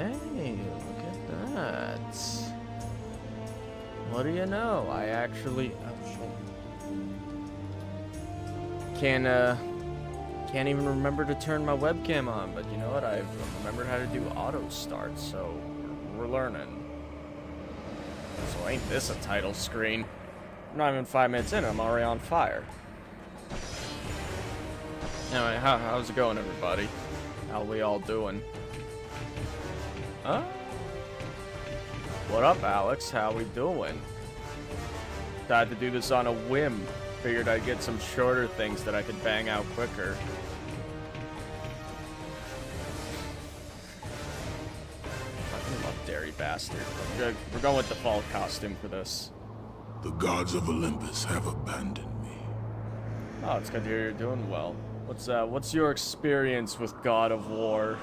Hey, look at that. What do you know? I actually... Oh, shit. Can't even remember to turn my webcam on, but you know what? I've remembered how to do auto start, so we're learning. So ain't this a title screen? I'm not even 5 minutes in, I'm already on fire. Anyway, how's it going, everybody? How we all doing? Huh? What up, Alex? How we doing? Tried to do this on a whim. Figured I'd get some shorter things that I could bang out quicker. Fucking love Dairy Bastard. We're going with the fall costume for this. The gods of Olympus have abandoned me. Oh, it's good to hear you're doing well. What's your experience with God of War?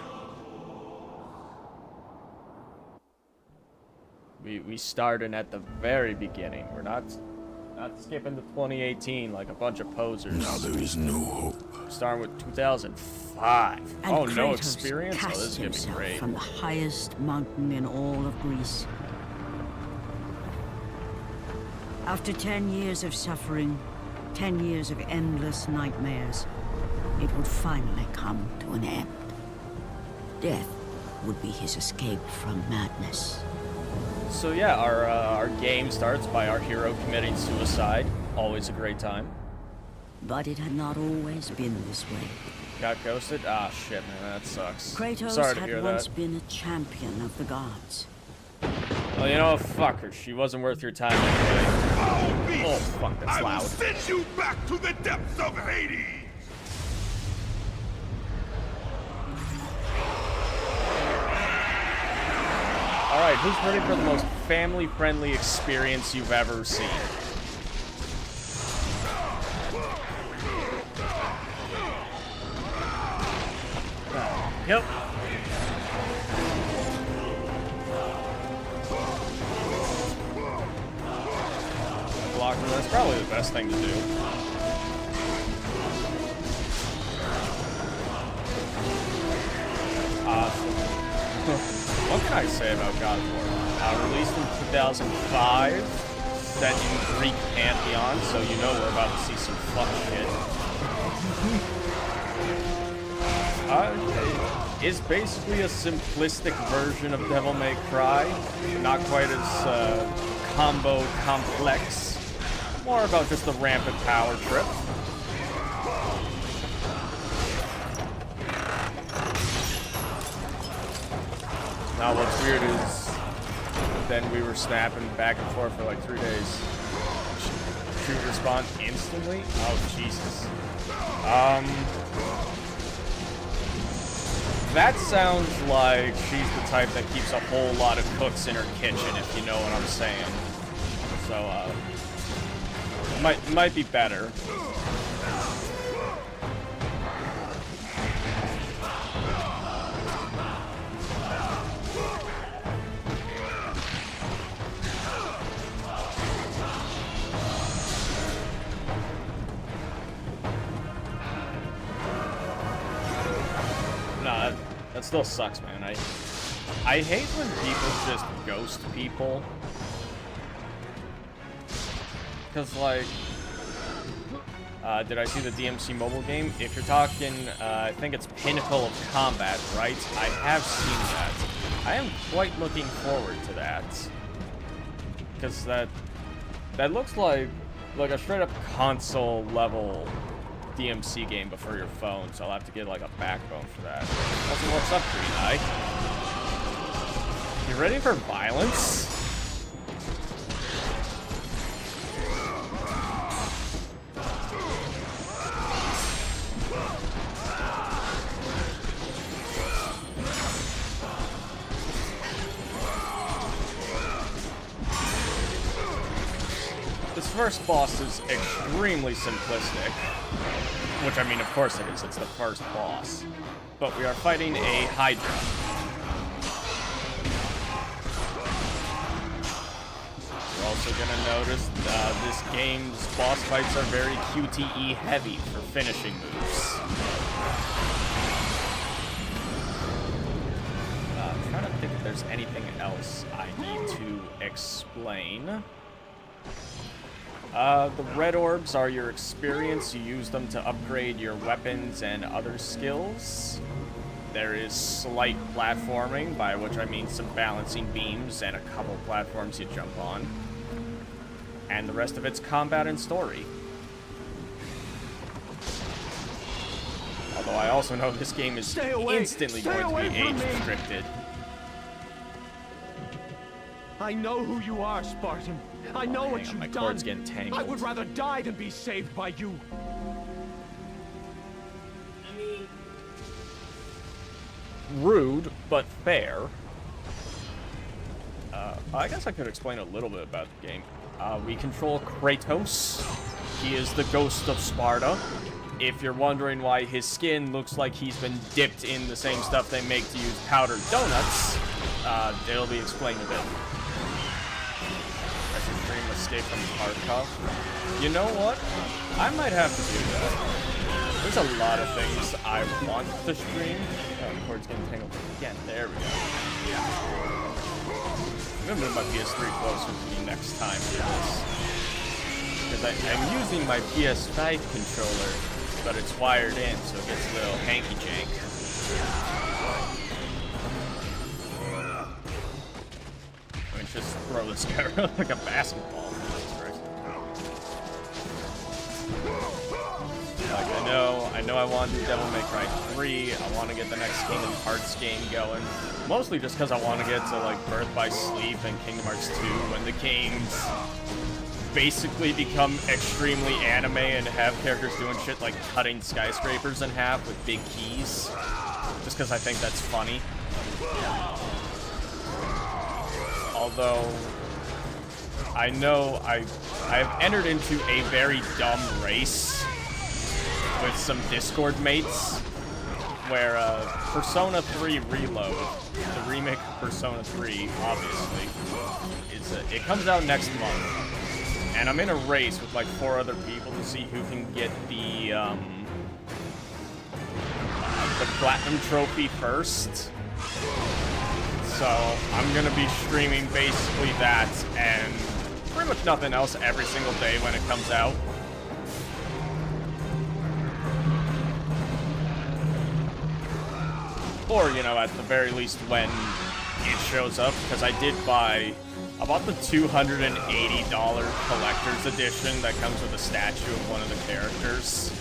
We started at the very beginning. We're not skipping to 2018 like a bunch of posers. Now there is no hope. Starting with 2005. And oh, Kratos no experience? Oh, cast this is gonna be himself great. from the highest mountain in all of Greece. After 10 years of suffering, 10 years of endless nightmares, it would finally come to an end. Death would be his escape from madness. So yeah, our game starts by our hero committing suicide. Always a great time. But it had not always been this way. Got ghosted? Ah, shit, man, that sucks. Kratos Sorry to hear had once that. been a champion of the gods. Well, you know, fuck her. She wasn't worth your time anyway. Oh, fuck, that's loud. I will send you back to the depths of Hades! Alright, who's ready for the most family-friendly experience you've ever seen? Yep. Blocker, that's probably the best thing to do. What can I say about God of War? Released in 2005, set in Greek pantheon, so you know we're about to see some fuck shit. It's basically a simplistic version of Devil May Cry, not quite as combo complex, more about just a rampant power trip. Now what's weird is then we were snapping back and forth for like 3 days. Shoot respawn instantly? Oh Jesus. That sounds like she's the type that keeps a whole lot of cooks in her kitchen, if you know what I'm saying. So might be better. That still sucks, man. I hate when people just ghost people. Because, like, did I see the DMC mobile game? If you're talking, I think it's Pinnacle of Combat, right? I have seen that. I am quite looking forward to that. Because that looks like a straight-up console-level DMC game before your phone, so I'll have to get like a backbone for that. Also, what's up, Green Eye? You ready for violence? This first boss is extremely simplistic. Which, I mean, of course it is. It's the first boss. But we are fighting a Hydra. You're also going to notice this game's boss fights are very QTE heavy for finishing moves. I'm trying to think there's anything else I need to explain. The red orbs are your experience. You use them to upgrade your weapons and other skills. There is slight platforming, by which I mean some balancing beams and a couple platforms you jump on. And the rest of it's combat and story. Although I also know this game is instantly going to be age-restricted. I know who you are, Spartan. I know what you've my done. cord's getting tangled. I would rather die than be saved by you. Rude, but fair. I guess I could explain a little bit about the game. We control Kratos. He is the ghost of Sparta. If you're wondering why his skin looks like he's been dipped in the same stuff they make to use powdered donuts, it'll be explained a bit. That's a dream escape from hard cuff. You know what? I might have to do that. There's a lot of things I want to stream. Oh, the cord's getting tangled again. There we go. I'm gonna move my PS3 closer to me next time for this. Because I'm using my PS5 controller, but it's wired in, so it gets a little hanky-jank. Let me just throw this guy around like a basketball. Like, I know I want to do Devil May Cry 3. I want to get the next Kingdom Hearts game going. Mostly just because I want to get to, like, Birth by Sleep and Kingdom Hearts 2 when the games basically become extremely anime and have characters doing shit like cutting skyscrapers in half with big keys. Just because I think that's funny. Although, I know I've entered into a very dumb race with some Discord mates, where Persona 3 Reload, the remake of Persona 3, obviously, it comes out next month, and I'm in a race with like 4 other people to see who can get the Platinum Trophy first. So I'm gonna be streaming basically that and pretty much nothing else every single day when it comes out. Or, you know, at the very least when it shows up, because I bought the $280 collector's edition that comes with a statue of one of the characters.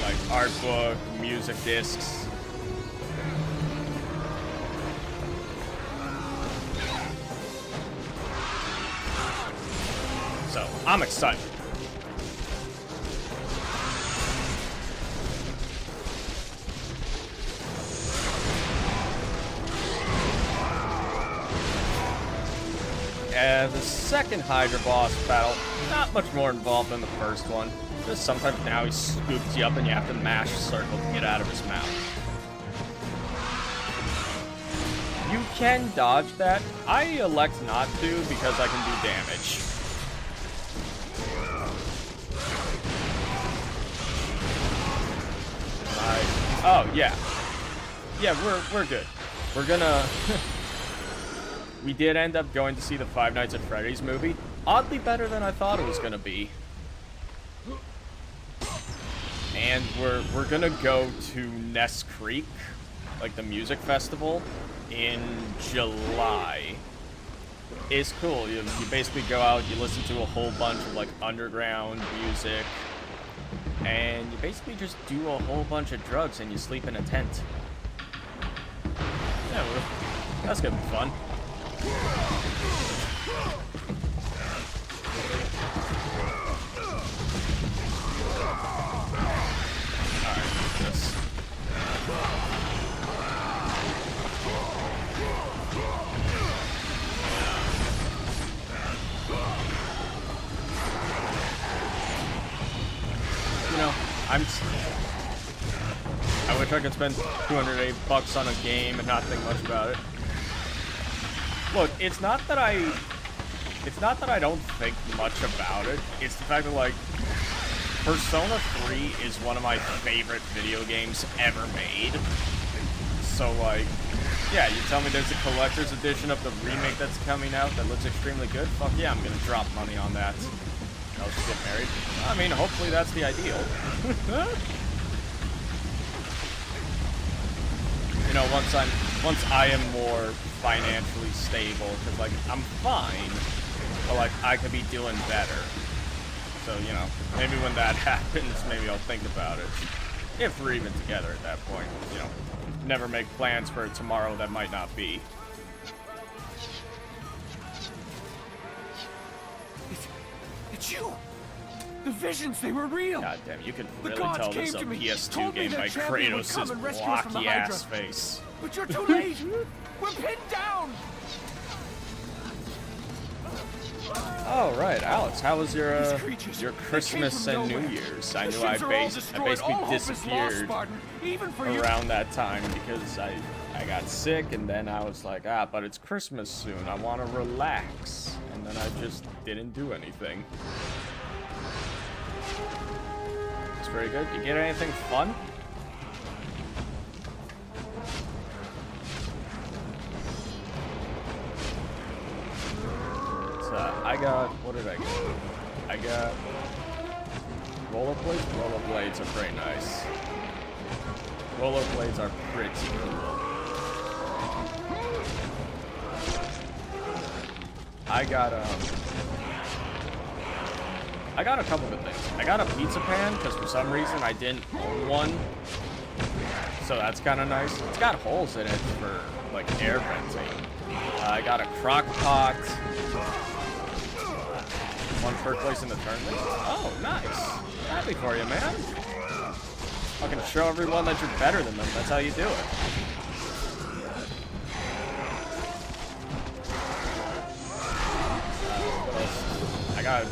Like art book, music discs. So, I'm excited. The second Hydra boss battle, not much more involved than the first one. Just sometimes now he scoops you up and you have to mash circle to get out of his mouth. You can dodge that. I elect not to because I can do damage. Oh, yeah. Yeah, we're good. We're gonna... We did end up going to see the Five Nights at Freddy's movie. Oddly better than I thought it was gonna be. And we're gonna go to Ness Creek, like the music festival, in July. It's cool. You basically go out, you listen to a whole bunch of like underground music, and you basically just do a whole bunch of drugs and you sleep in a tent. Yeah, that's gonna be fun. You know, I wish I could spend $208 on a game and not think much about it. Look, it's not that I don't think much about it. It's the fact that, like, Persona 3 is one of my favorite video games ever made. So, like, Yeah, you tell me there's a collector's edition of the remake that's coming out that looks extremely good? Fuck yeah, I'm gonna drop money on that. I'll just get married. I mean, hopefully that's the ideal. You know, once I am more financially stable, because like I'm fine, but like I could be doing better. So, you know, maybe when that happens, maybe I'll think about it. If we're even together at that point, you know. Never make plans for tomorrow that might not be. It's you! The visions, they were real! God damn, you can The really gods tell this is a came to me, PS2 told me game their by champion would Kratos' come and rescue us from the blocky ass Hydra. face. But you're too late! We're pinned down! Oh, right, Alex, how was your creatures, Christmas they came and from New nowhere. Year's? I The knew I ships are all destroyed. basically All hope is lost, disappeared Spartan. Even for you. around that time because I got sick, and then I was like, but it's Christmas soon, I want to relax. And then I just didn't do anything. It's very good. You get anything fun? I got, what did I get? I got rollerblades. Rollerblades are pretty nice. Rollerblades are pretty cool. I got a couple good things. I got a pizza pan because for some reason I didn't own one, so that's kind of nice. It's got holes in it for like air venting. I got a crock pot. One first place in the tournament. Oh, nice. Happy for you, man. Fucking show everyone that you're better than them. That's how you do it. What else? I got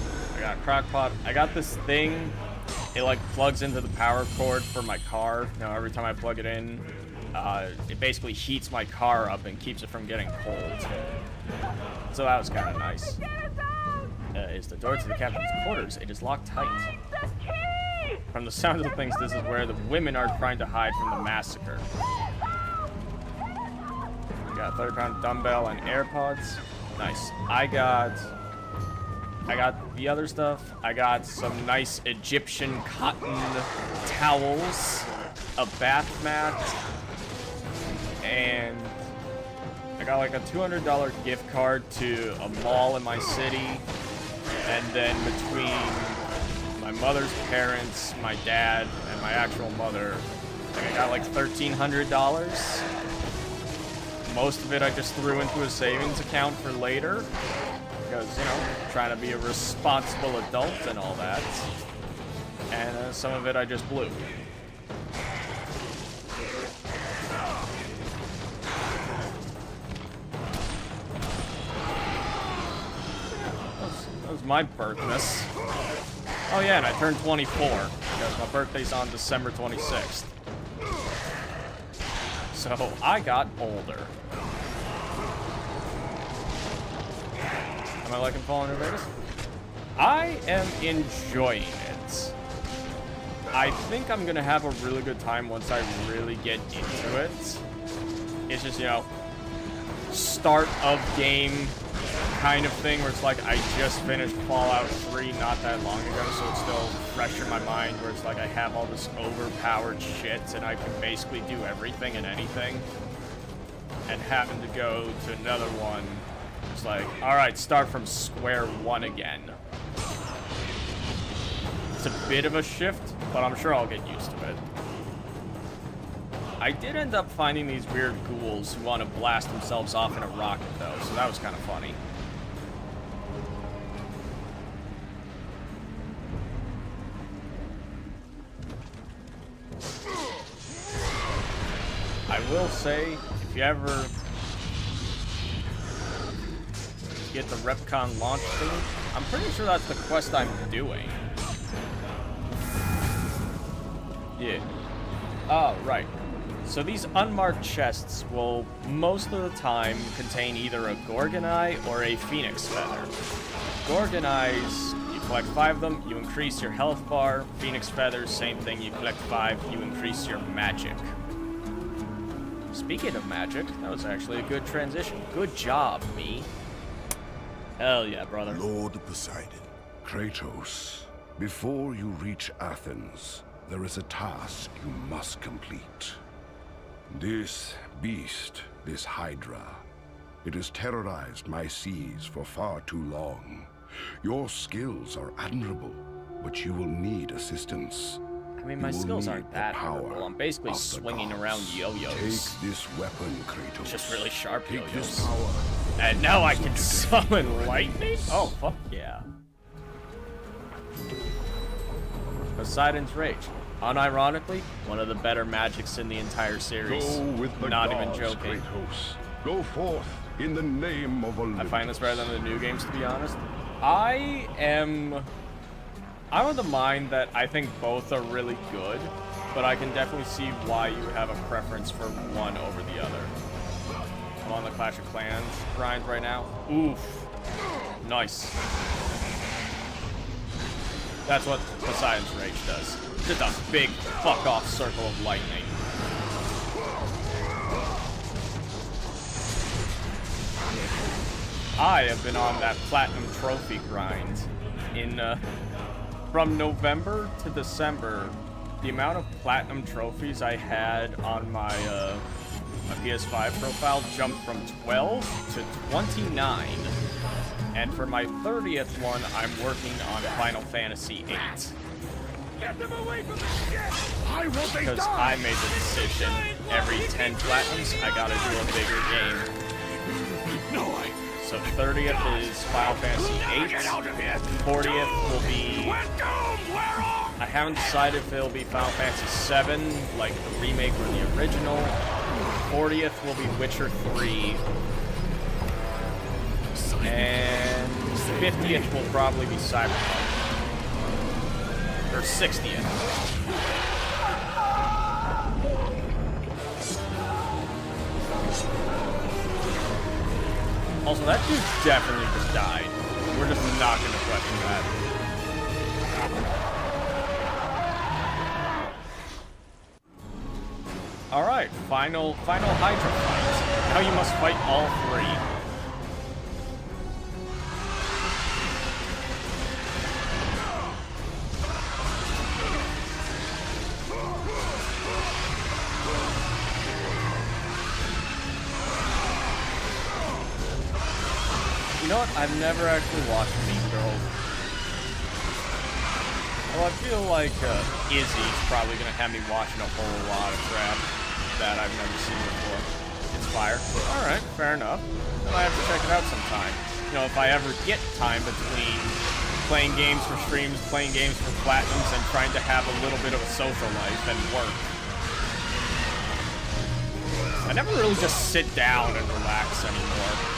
a crock pot. I got this thing. It like plugs into the power cord for my car. You know, every time I plug it in, it basically heats my car up and keeps it from getting cold. So that was kind of nice. Is the door to the captain's quarters. It is locked tight. From the sound of things, this is where the women are trying to hide from the massacre. We got a 30-pound dumbbell and AirPods. Nice. I got the other stuff. I got some nice Egyptian cotton towels, a bath mat, and I got like a $200 gift card to a mall in my city. And then between my mother's parents, my dad, and my actual mother, I got like $1,300. Most of it I just threw into a savings account for later. Because, you know, trying to be a responsible adult and all that. And some of it I just blew. My birthmas. Oh yeah, and I turned 24 because my birthday's on December 26th. So I got older. Am I liking Fallout New Vegas? I am enjoying it. I think I'm gonna have a really good time once I really get into it. It's just, you know, start of game kind of thing where it's like I just finished Fallout 3 not that long ago, so it's still fresh in my mind where it's like I have all this overpowered shit and I can basically do everything and anything. And having to go to another one, it's like, alright, start from square one again. It's a bit of a shift, but I'm sure I'll get used to it. I did end up finding these weird ghouls who want to blast themselves off in a rocket though, so that was kind of funny. I will say, if you ever get the Repcon launch thing, I'm pretty sure that's the quest I'm doing. Yeah. Oh, right. So these unmarked chests will most of the time contain either a Gorgon Eye or a Phoenix Feather. Gorgon Eyes, you collect 5 of them, you increase your health bar. Phoenix Feathers, same thing, you collect 5, you increase your magic. Speaking of magic, that was actually a good transition. Good job, me. Hell yeah, brother. Lord Poseidon. Kratos, before you reach Athens, there is a task you must complete. This beast, this Hydra, it has terrorized my seas for far too long. Your skills are admirable, but you will need assistance. I mean, my You will skills need aren't the that power horrible. I'm basically of the swinging gods. around yo-yos. Take this weapon, Kratos. Just really sharp Take this yo-yos. power. And now I can To summon defeat lightning? Oh, fuck yeah. Poseidon's Rage. Unironically, one of the better magics in the entire series. Go with the Not gods, even joking. Kratos. Go forth in the name of Olympus. I find this better than the new games, to be honest. I'm of the mind that I think both are really good, but I can definitely see why you have a preference for one over the other. I'm on the Clash of Clans grind right now. Oof. Nice. That's what Poseidon's Rage does. Just a big fuck-off circle of lightning. I have been on that Platinum Trophy grind. From November to December, the amount of Platinum Trophies I had on my PS5 profile jumped from 12 to 29. And for my 30th one, I'm working on Final Fantasy VIII. Get them away from the ship! I won't they Because die! I made the decision, every 10 Platinums, I gotta do a bigger game. No, I... So 30th is Final Fantasy VIII. Get out of here! 40th will be... Let go! Where are... I haven't decided if it'll be Final Fantasy VII, like the remake or the original. 40th will be Witcher 3. And 50th will probably be Cyberpunk. Or 60th. Also, that dude definitely just died. We're just not gonna question that. Alright, final Hydra fight. Now you must fight all three. You know what? I've never actually watched Mean Girls. Well, I feel like Izzy's probably going to have me watching a whole lot of crap that I've never seen before. It's fire. Alright, fair enough. Then I have to check it out sometime. You know, if I ever get time between playing games for streams, playing games for platinums, and trying to have a little bit of a social life and work. I never really just sit down and relax anymore.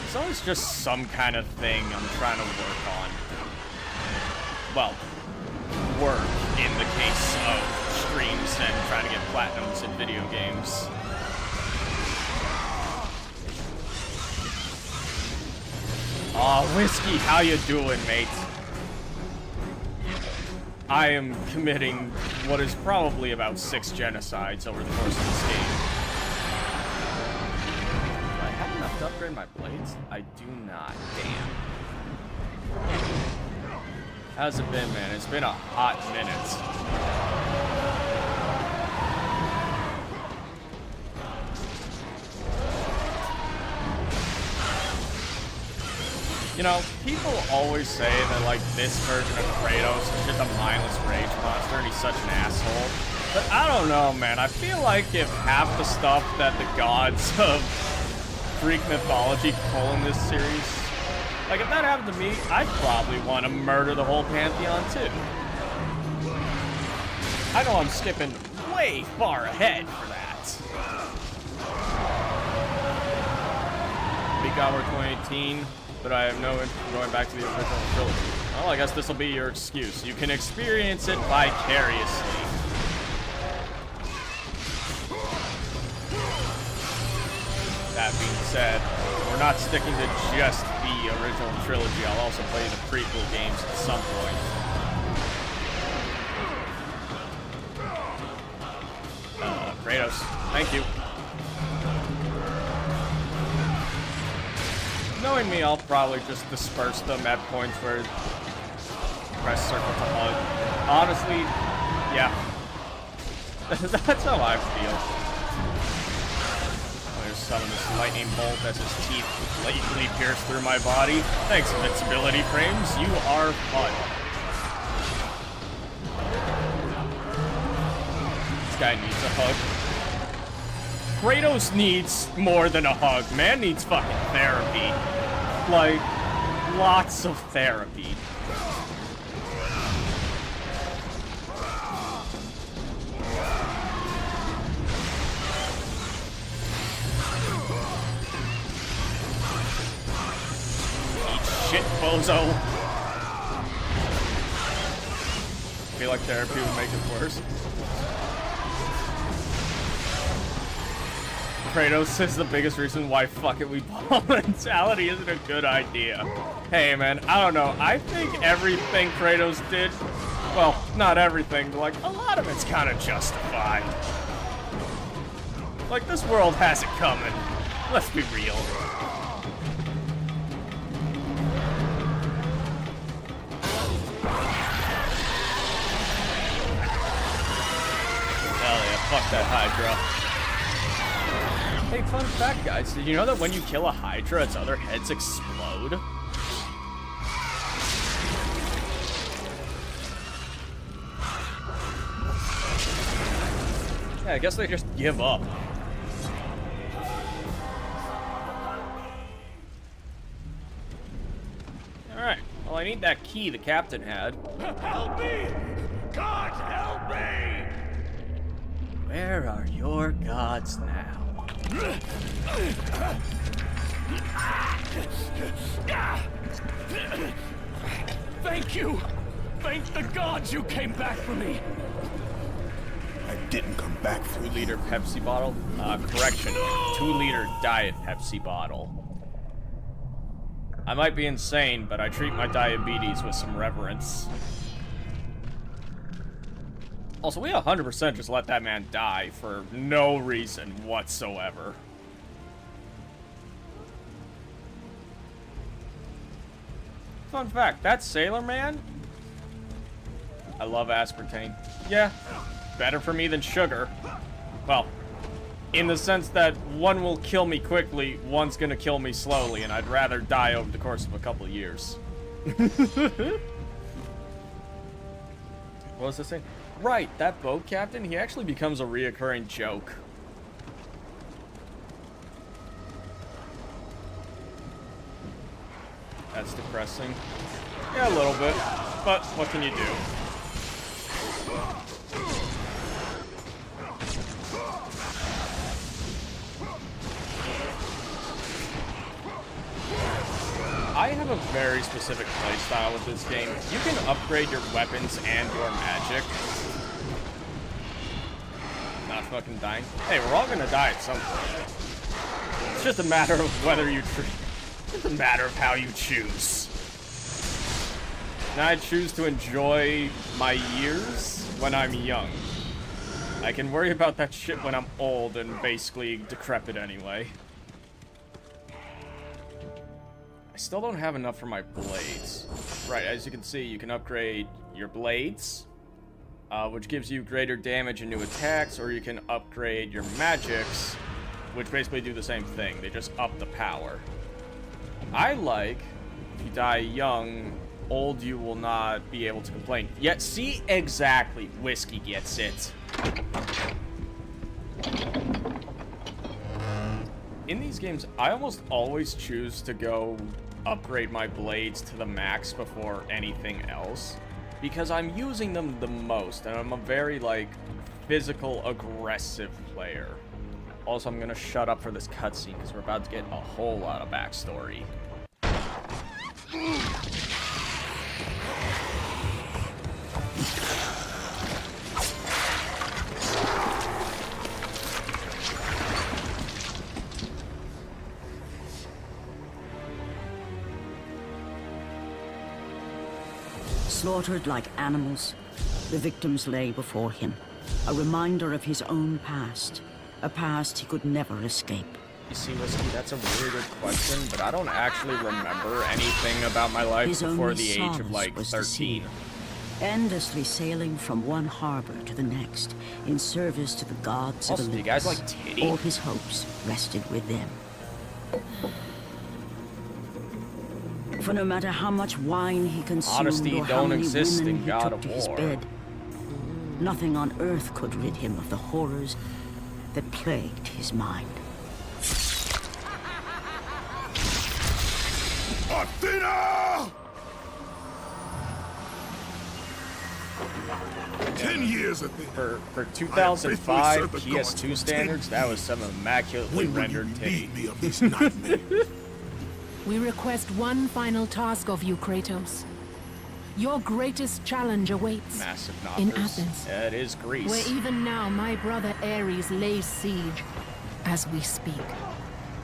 It's always just some kind of thing I'm trying to work on. Well, work in the case of streams and trying to get platinums in video games. Aw, Whiskey, how you doing, mate? I am committing what is probably about 6 genocides over the course of this game. Do I have enough to upgrade my blades? I do not. Damn. How's it been, man? It's been a hot minute. You know, people always say that, like, this version of Kratos is just a mindless rage monster and he's such an asshole. But I don't know, man. I feel like if half the stuff that the gods of Greek mythology pull in this series, like, if that happened to me, I'd probably want to murder the whole pantheon, too. I know I'm skipping way far ahead for that. Big Hour 2018. But I have no interest in going back to the original trilogy. Well, I guess this will be your excuse. You can experience it vicariously. That being said, we're not sticking to just the original trilogy. I'll also play the prequel games at some point. Kratos. Thank you. Knowing me, I'll probably just disperse them at points where press circle to hug. Honestly, yeah. That's how I feel. I'm gonna summon this lightning bolt as his teeth blatantly pierce through my body. Thanks, invincibility frames. You are fun. This guy needs a hug. Kratos needs more than a hug. Man needs fucking therapy. Like, lots of therapy. Eat shit, bozo. I feel like therapy would make it worse. Kratos is the biggest reason why fuck it we ball mentality isn't a good idea. Hey man, I don't know. I think everything Kratos did, well, not everything, but like a lot of it's kind of justified. Like this world has it coming. Let's be real. Hell yeah, fuck that Hydra. Hey, fun fact, guys. Did you know that when you kill a Hydra, its other heads explode? Yeah, I guess they just give up. Alright. Well, I need that key the captain had. Help me! God, help me! Where are your gods now? Thank you! Thank the gods you came back for me! I didn't come back for 2-liter Pepsi bottle? Correction. 2-liter Diet Pepsi bottle. I might be insane, but I treat my diabetes with some reverence. Also, we 100% just let that man die for no reason whatsoever. Fun fact, that sailor man? I love aspartame. Yeah, better for me than sugar. Well, in the sense that one will kill me quickly, one's gonna kill me slowly, and I'd rather die over the course of a couple of years. What was this thing? Right, that boat captain, he actually becomes a reoccurring joke. That's depressing. Yeah, a little bit, but what can you do? I have a very specific playstyle with this game. You can upgrade your weapons and your magic. Not fucking dying. Hey, we're all gonna die at some point. It's just a matter of whether you it's just a matter of how you choose. And I choose to enjoy my years when I'm young. I can worry about that shit when I'm old and basically decrepit anyway. I still don't have enough for my blades. Right, as you can see, you can upgrade your blades, which gives you greater damage and new attacks, or you can upgrade your magics, which basically do the same thing. They just up the power. I like, if you die young, old you will not be able to complain. Yet, see exactly, Whiskey gets it. In these games, I almost always choose to go upgrade my blades to the max before anything else, because I'm using them the most, and I'm a very, like, physical, aggressive player. Also, I'm gonna shut up for this cutscene, because we're about to get a whole lot of backstory. Slaughtered like animals, the victims lay before him, a reminder of his own past a past he could never escape. You see, Whiskey, that's a really good question, but I don't actually remember anything about my life His before only the age of, solace like, was the sea, 13. endlessly sailing from one harbor to the next in service to the gods Also, of do Olympus. you guys like titty? All his hopes rested with them. For no matter how much wine he consumed Honesty or how don't many exist women in he God took of to his War. bed, nothing on earth could rid him of the horrors that plagued his mind. Athena! 10 years, Athena. For I have faithfully 2005 served the gods PS2 for standards, 10 that was some immaculately When will you rendered titty. relieve me of these nightmares? We request one final task of you, Kratos. Your greatest challenge awaits Massive in knockers. Athens, Yeah, it is Greece. where even now my brother Aries lays siege as we speak.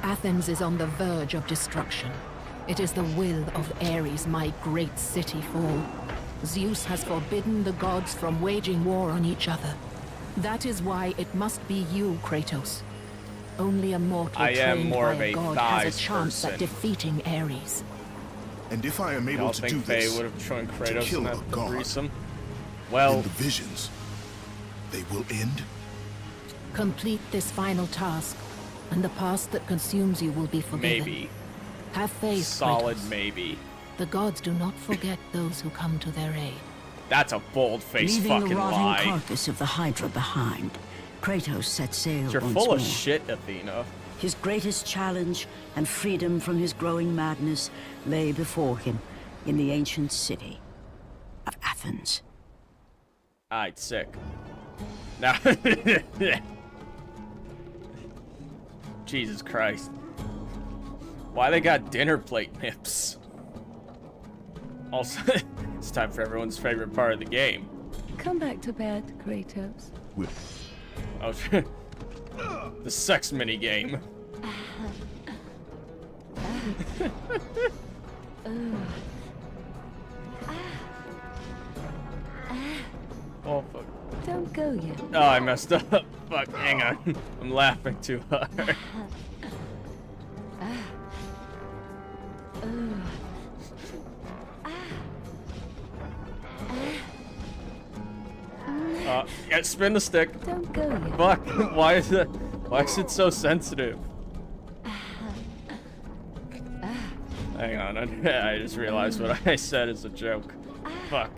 Athens is on the verge of destruction. It is the will of Ares my great city fall. Zeus has forbidden the gods from waging war on each other. That is why it must be you, Kratos. Only a mortal I am trained more by of a god has thighs a chance person. at defeating Ares. And if I am able Y'all to think do Faye this, would have joined to Kratos kill in a that god, threesome? then Well, the visions, they will end? Complete this final task, and the past that consumes you will be forgiven. maybe. Have faith, Solid Kratos. maybe. The gods do not forget those who come to their aid. That's a bold-faced Leaving the fucking rotting lie. carcass of the Hydra behind, Kratos set sail You're once full more. of shit, Athena. His greatest challenge and freedom from his growing madness lay before him in the ancient city of Athens. Alright, sick. Now, Jesus Christ. Why they got dinner plate nips? Also, it's time for everyone's favorite part of the game. Come back to bed, Kratos. Oh, the sex mini game. Oh fuck. Don't go yet. Oh, I messed up. Fuck, hang on. I'm laughing too hard. Yeah, spin the stick. Don't go yet. Fuck, why is it so sensitive? Hang on, I just realized what I said is a joke. Fuck.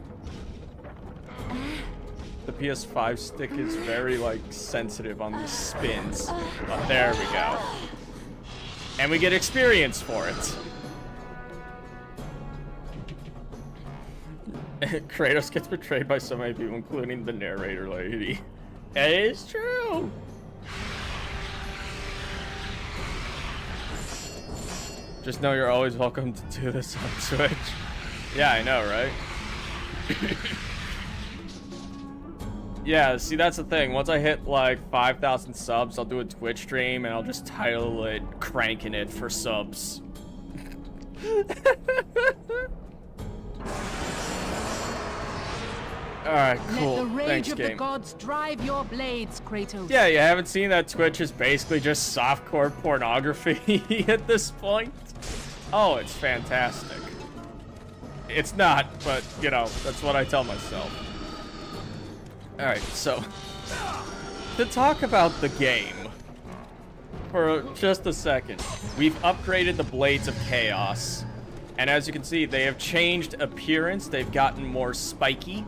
The PS5 stick is very, like, sensitive on these spins. Oh, there we go. And we get experience for it. Kratos gets betrayed by so many people, including the narrator lady. It is true! Just know you're always welcome to do this on Twitch. Yeah, I know, right? Yeah, see, that's the thing. Once I hit, like, 5,000 subs, I'll do a Twitch stream, and I'll just title it Cranking It for Subs. Alright, cool. Let the rage Thanks, of game. the gods drive your blades, Kratos. Yeah, you haven't seen that Twitch is basically just softcore pornography at this point? Oh, it's fantastic. It's not, but, you know, that's what I tell myself. Alright, so, to talk about the game for just a second, we've upgraded the Blades of Chaos, and as you can see, they have changed appearance. They've gotten more spiky.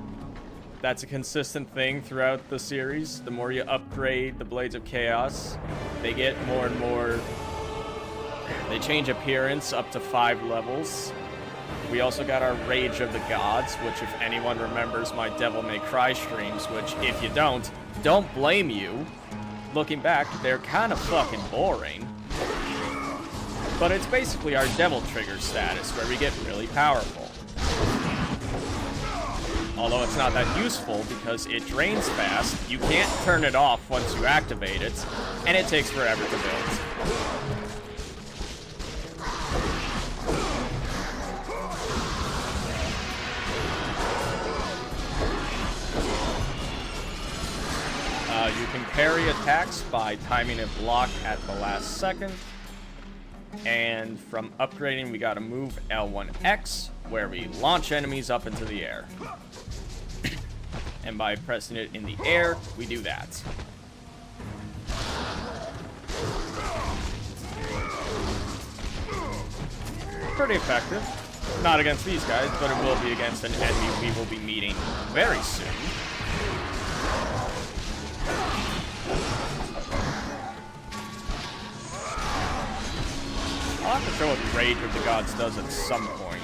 That's a consistent thing throughout the series. The more you upgrade the Blades of Chaos, they get more and more... They change appearance up to 5 levels. We also got our Rage of the Gods, which if anyone remembers my Devil May Cry streams, which if you don't blame you. Looking back, they're kind of fucking boring. But it's basically our Devil Trigger status, where we get really powerful. Although it's not that useful because it drains fast, you can't turn it off once you activate it, and it takes forever to build. You can parry attacks by timing a block at the last second. And from upgrading, we gotta move L1X, where we launch enemies up into the air. And by pressing it in the air, we do that. Pretty effective. Not against these guys, but it will be against an enemy we will be meeting very soon. I'll have to show what Rage of the Gods does at some point.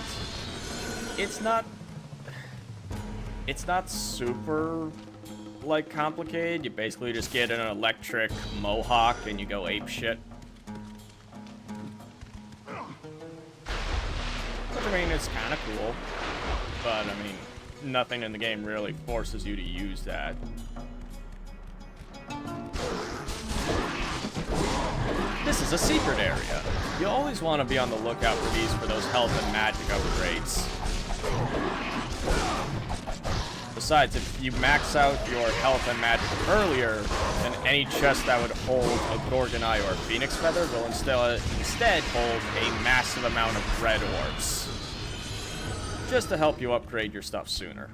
It's not super, like, complicated. You basically just get an electric mohawk and you go ape shit. Which, I mean, it's kind of cool. But, I mean, nothing in the game really forces you to use that. This is a secret area. You always want to be on the lookout for these for those health and magic upgrades. Besides, if you max out your health and magic earlier, then any chest that would hold a Gorgon Eye or a Phoenix Feather will instead hold a massive amount of red orbs. Just to help you upgrade your stuff sooner.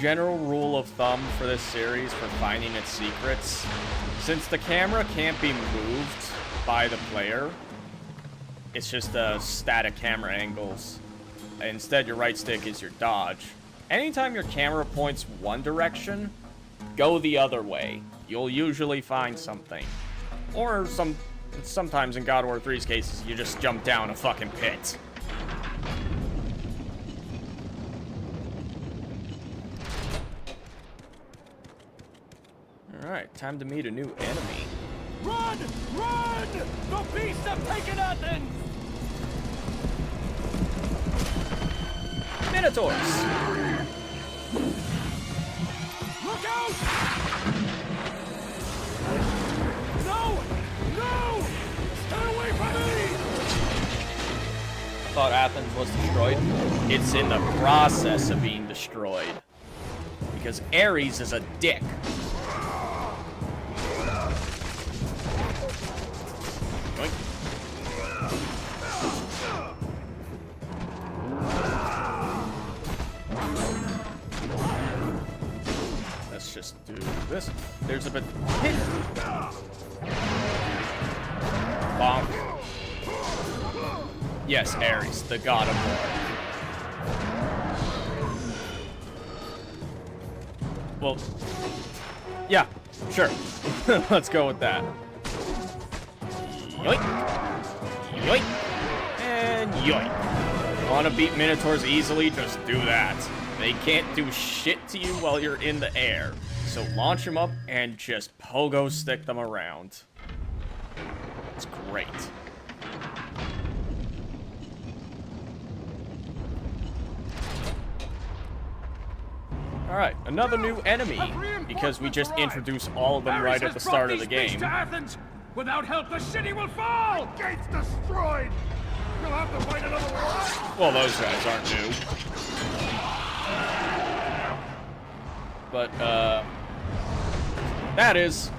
General rule of thumb for this series for finding its secrets: since the camera can't be moved by the player, it's just static camera angles. Instead, your right stick is your dodge. Anytime your camera points one direction, go the other way. You'll usually find something. Or sometimes in God of War 3's cases, you just jump down a fucking pit. Alright, time to meet a new enemy. Run! Run! The beasts have taken Athens! Minotaurs! Look out! No! No! Stay away from me! Thought Athens was destroyed. It's in the process of being destroyed. Because Aries is a dick. Let's just do this. There's a bit hit. Bonk. Yes, Aries, the god of war. Well, yeah, sure. Let's go with that. Yoink. Yoink. And yoink. Want to beat Minotaurs easily? Just do that. They can't do shit to you while you're in the air. So launch them up and just pogo stick them around. It's great. Alright, another new enemy, because we just introduced all of them right at the start of the game. To Athens. Without help, the city will fall! Gates destroyed! You'll have to fight another war! Well, those guys aren't new. But, that is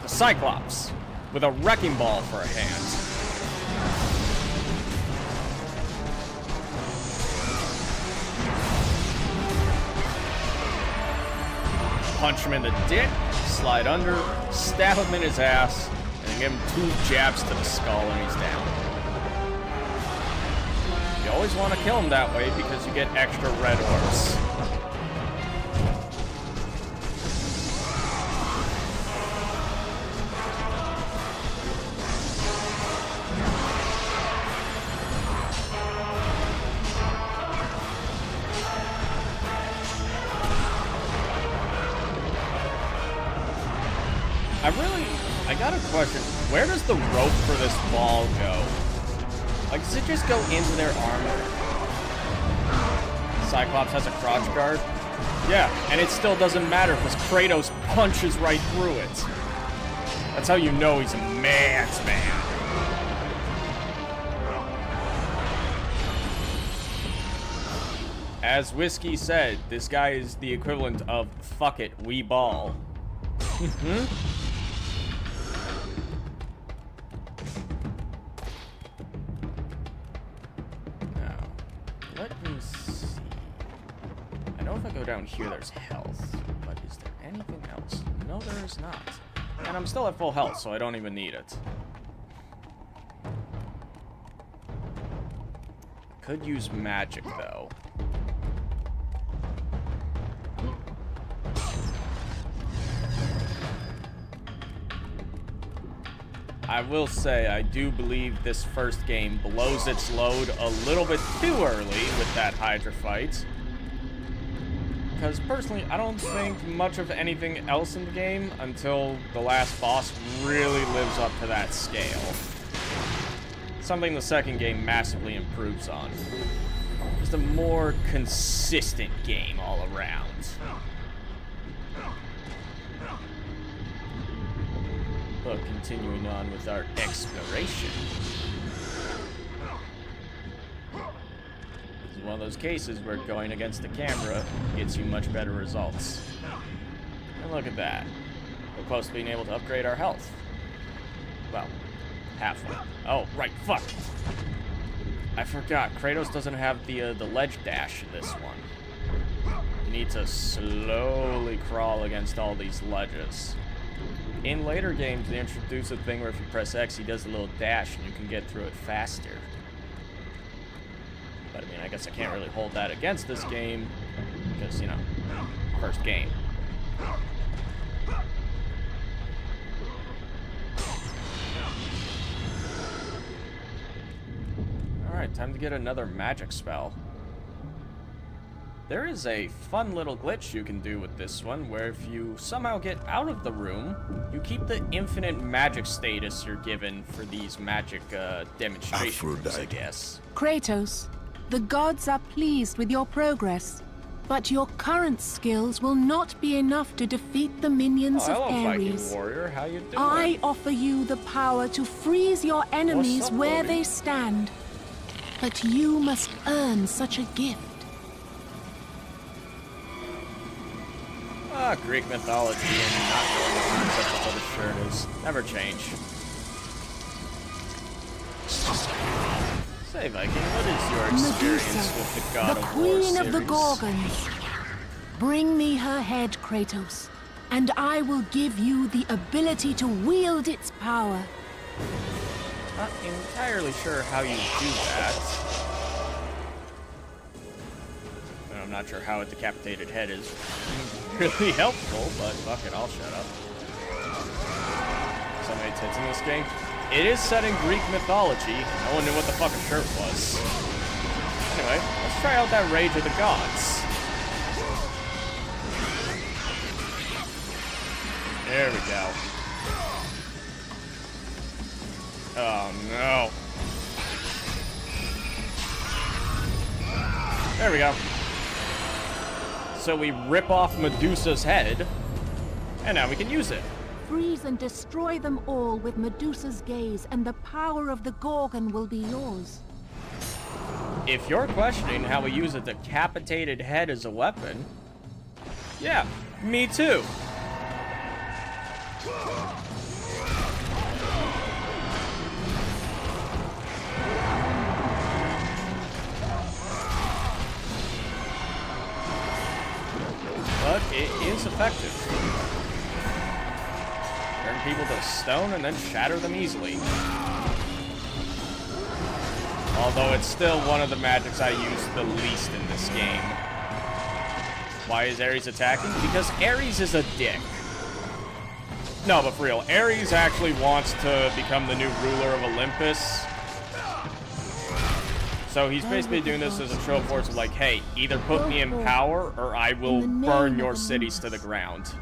the Cyclops, with a wrecking ball for a hand. Punch him in the dick, slide under, stab him in his ass, and give him 2 jabs to the skull and he's down. You always want to kill him that way because you get extra red orbs. I got a question. Where does the rope for this ball go? Like, does it just go into their armor? Cyclops has a crotch guard? Yeah, and it still doesn't matter because Kratos punches right through it. That's how you know he's a man's man. As Whiskey said, this guy is the equivalent of fuck it, we ball. Now, let me see. I know if I go down here there's health, but is there anything else? No, there is not. And I'm still at full health, so I don't even need it. Could use magic, though. I will say, I do believe this first game blows its load a little bit too early with that Hydra fight. Because personally, I don't think much of anything else in the game until the last boss really lives up to that scale. Something the second game massively improves on. Just a more consistent game all around. But continuing on with our exploration. This is one of those cases where going against the camera gets you much better results. And look at that. We're close to being able to upgrade our health. Well, halfway. Oh, right, fuck. I forgot, Kratos doesn't have the ledge dash in this one. You need to slowly crawl against all these ledges. In later games, they introduce a thing where if you press X, he does a little dash and you can get through it faster. But I mean, I guess I can't really hold that against this game, because, you know, first game. Alright, time to get another magic spell. There is a fun little glitch you can do with this one, where if you somehow get out of the room, you keep the infinite magic status you're given for these magic demonstrations, I guess. Kratos, the gods are pleased with your progress, but your current skills will not be enough to defeat the minions Oh, of hello, Aries. Viking warrior. How you doing? I offer you the power to freeze your enemies What's up, where Bobby? they stand, but you must earn such a gift. Ah, Greek mythology and not knowing the concept of what a shirt is. Never change. Say, Viking, what is your experience with the God the of War Queen series? of the Gorgons. Bring me her head, Kratos, and I will give you the ability to wield its power. Not entirely sure how you do that. And I'm not sure how a decapitated head is really helpful, but fuck it, I'll shut up. So many tits in this game. It is set in Greek mythology. No one knew what the fuck a shirt was. Anyway, let's try out that Rage of the Gods. There we go. Oh no. There we go. So we rip off Medusa's head, and now we can use it. Freeze and destroy them all with Medusa's gaze, and the power of the Gorgon will be yours. If you're questioning how we use a decapitated head as a weapon, yeah, me too. But it is effective. Turn people to stone and then shatter them easily. Although it's still one of the magics I use the least in this game. Why is Ares attacking? Because Ares is a dick. No, but for real, Ares actually wants to become the new ruler of Olympus. So he's basically doing this as a show of force of like, hey, either put me in power or I will burn your cities to the ground.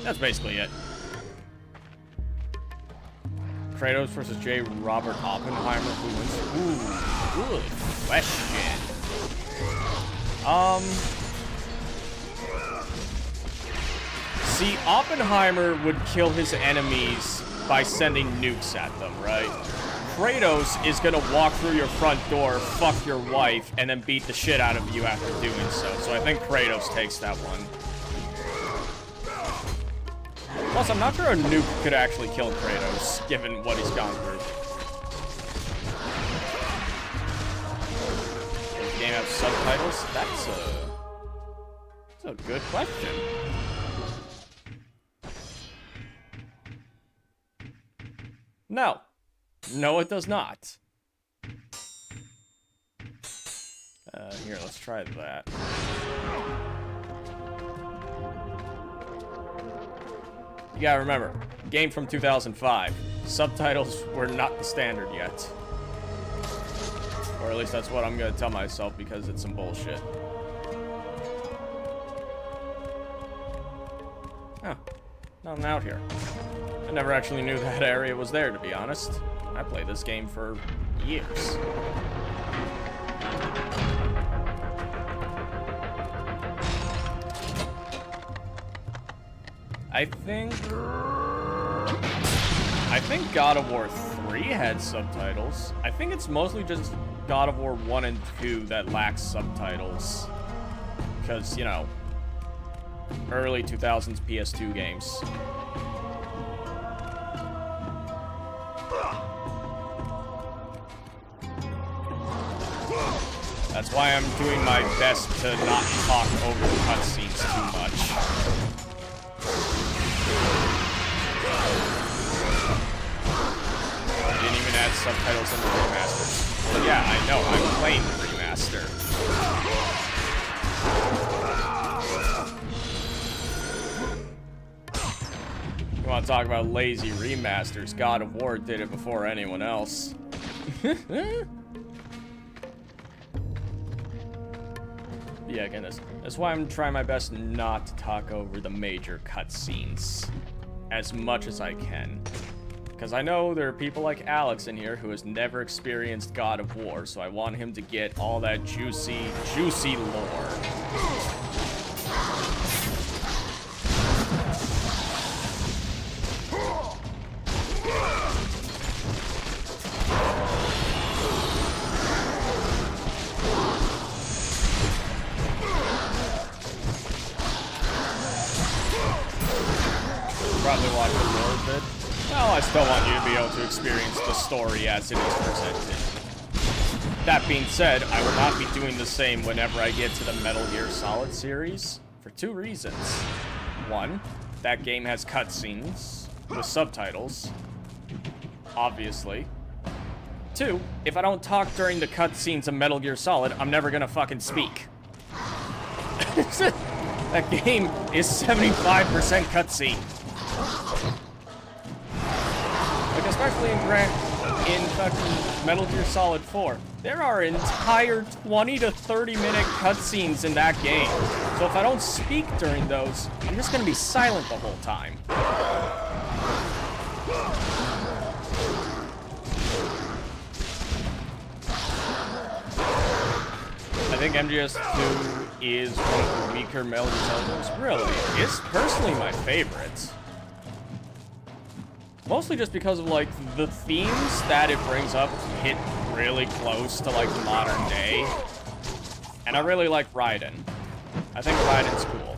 That's basically it. Kratos versus J. Robert Oppenheimer. Who wins? Ooh, good question. See, Oppenheimer would kill his enemies by sending nukes at them, right? Kratos is gonna walk through your front door, fuck your wife, and then beat the shit out of you after doing so. So I think Kratos takes that one. Plus, I'm not sure a nuke could actually kill Kratos, given what he's gone through. Does the game have subtitles? That's a good question. No. No, it does not. Here, let's try that. You gotta remember, game from 2005. Subtitles were not the standard yet. Or at least that's what I'm gonna tell myself because it's some bullshit. Oh, nothing out here. I never actually knew that area was there, to be honest. I played this game for years. I think God of War 3 had subtitles. I think it's mostly just God of War 1 and 2 that lacks subtitles. Because, you know, early 2000s PS2 games. That's why I'm doing my best to not talk over the cutscenes too much. I didn't even add subtitles in the remasters. Well, yeah, I know, I'm playing the remaster. You want to talk about lazy remasters? God of War did it before anyone else. Yeah, again, that's why I'm trying my best not to talk over the major cutscenes as much as I can. Because I know there are people like Alex in here who has never experienced God of War, so I want him to get all that juicy, juicy lore. Probably watch the lore vid. Well, I still want you to be able to experience the story as it is presented. That being said, I will not be doing the same whenever I get to the Metal Gear Solid series, for two reasons. One, that game has cutscenes with subtitles, obviously. Two, if I don't talk during the cutscenes of Metal Gear Solid, I'm never gonna fucking speak. That game is 75% cutscene. Like, especially in fucking Metal Gear Solid 4, there are entire 20 to 30 minute cutscenes in that game. So if I don't speak during those, I'm just gonna be silent the whole time. I think MGS2 is one of the weaker Metal Gear Solid games. Really, it's personally my favorite. Mostly just because of, like, the themes that it brings up hit really close to, like, modern day. And I really like Raiden. I think Raiden's cool.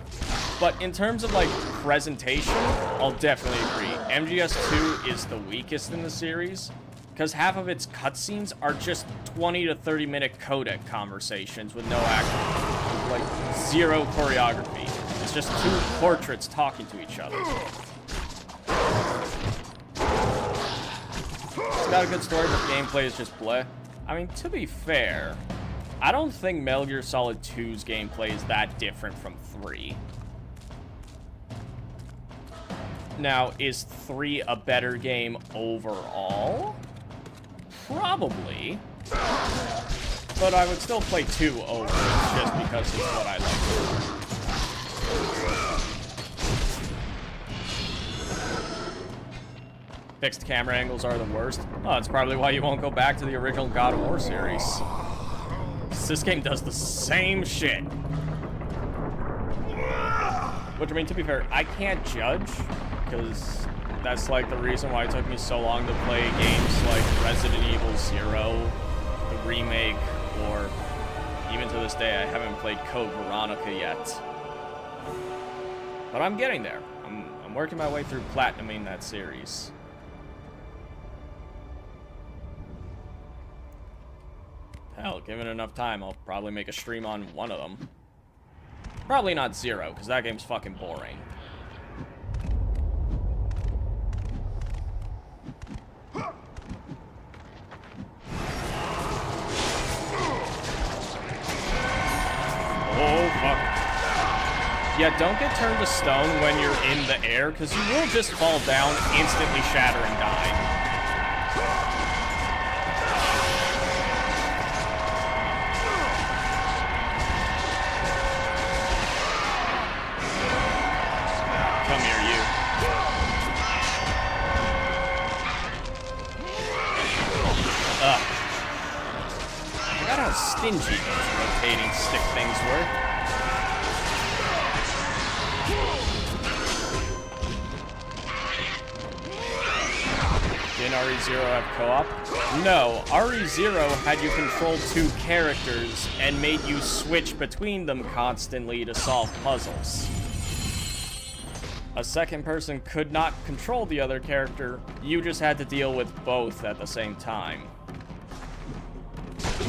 But in terms of, like, presentation, I'll definitely agree. MGS2 is the weakest in the series, because half of its cutscenes are just 20 to 30 minute codec conversations with no action, like, zero choreography. It's just two portraits talking to each other. It's got a good story, but gameplay is just bleh. I mean, to be fair, I don't think Metal Gear Solid 2's gameplay is that different from 3. Now, is 3 a better game overall? Probably. But I would still play 2 over it just because it's what I like. Fixed camera angles are the worst. Oh, that's probably why you won't go back to the original God of War series. This game does the same shit. Which, I mean, to be fair, I can't judge, because That's like the reason why it took me so long to play games like Resident Evil 0, the remake, or even to this day I haven't played Code Veronica yet. But I'm getting there. I'm working my way through platinuming that series. Hell, given enough time, I'll probably make a stream on one of them. Probably not 0, because that game's fucking boring. Oh, fuck. Yeah, don't get turned to stone when you're in the air, because you will just fall down, instantly shatter, and die. Come here, you. Ugh. I forgot how stingy those rotating stick things were. Didn't RE0 have co-op? No, RE0 had you control 2 characters and made you switch between them constantly to solve puzzles. A second person could not control the other character, you just had to deal with both at the same time.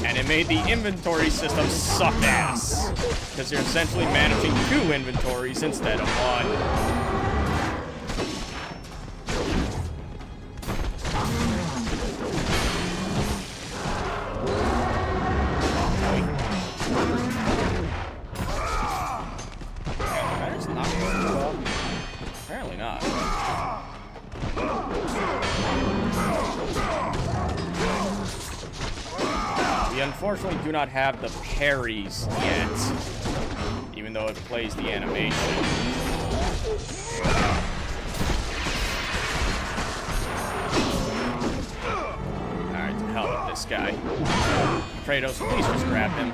And it made the inventory system suck ass, because you're essentially managing 2 inventories instead of 1. Apparently not. We unfortunately do not have the parries yet, even though it plays the animation. Alright, to hell with this guy. Kratos, please just grab him.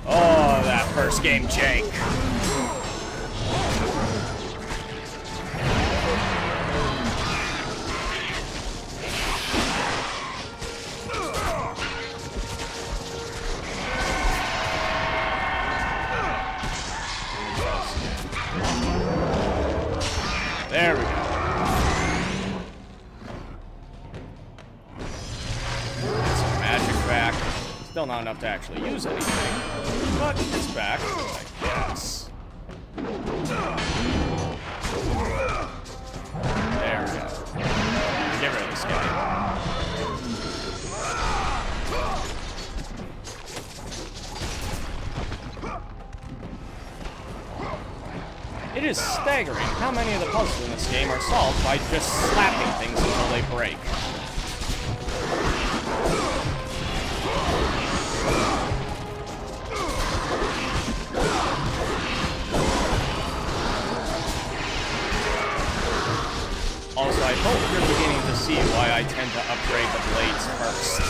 Oh, that first game jank. There we go. Get some magic back. Still not enough to actually use anything, but it's back, I guess. There we go. Get rid of this guy. It is staggering how many of the puzzles in this game are solved by just slapping things until they break. Also, I hope you're beginning to see why I tend to upgrade the blades first.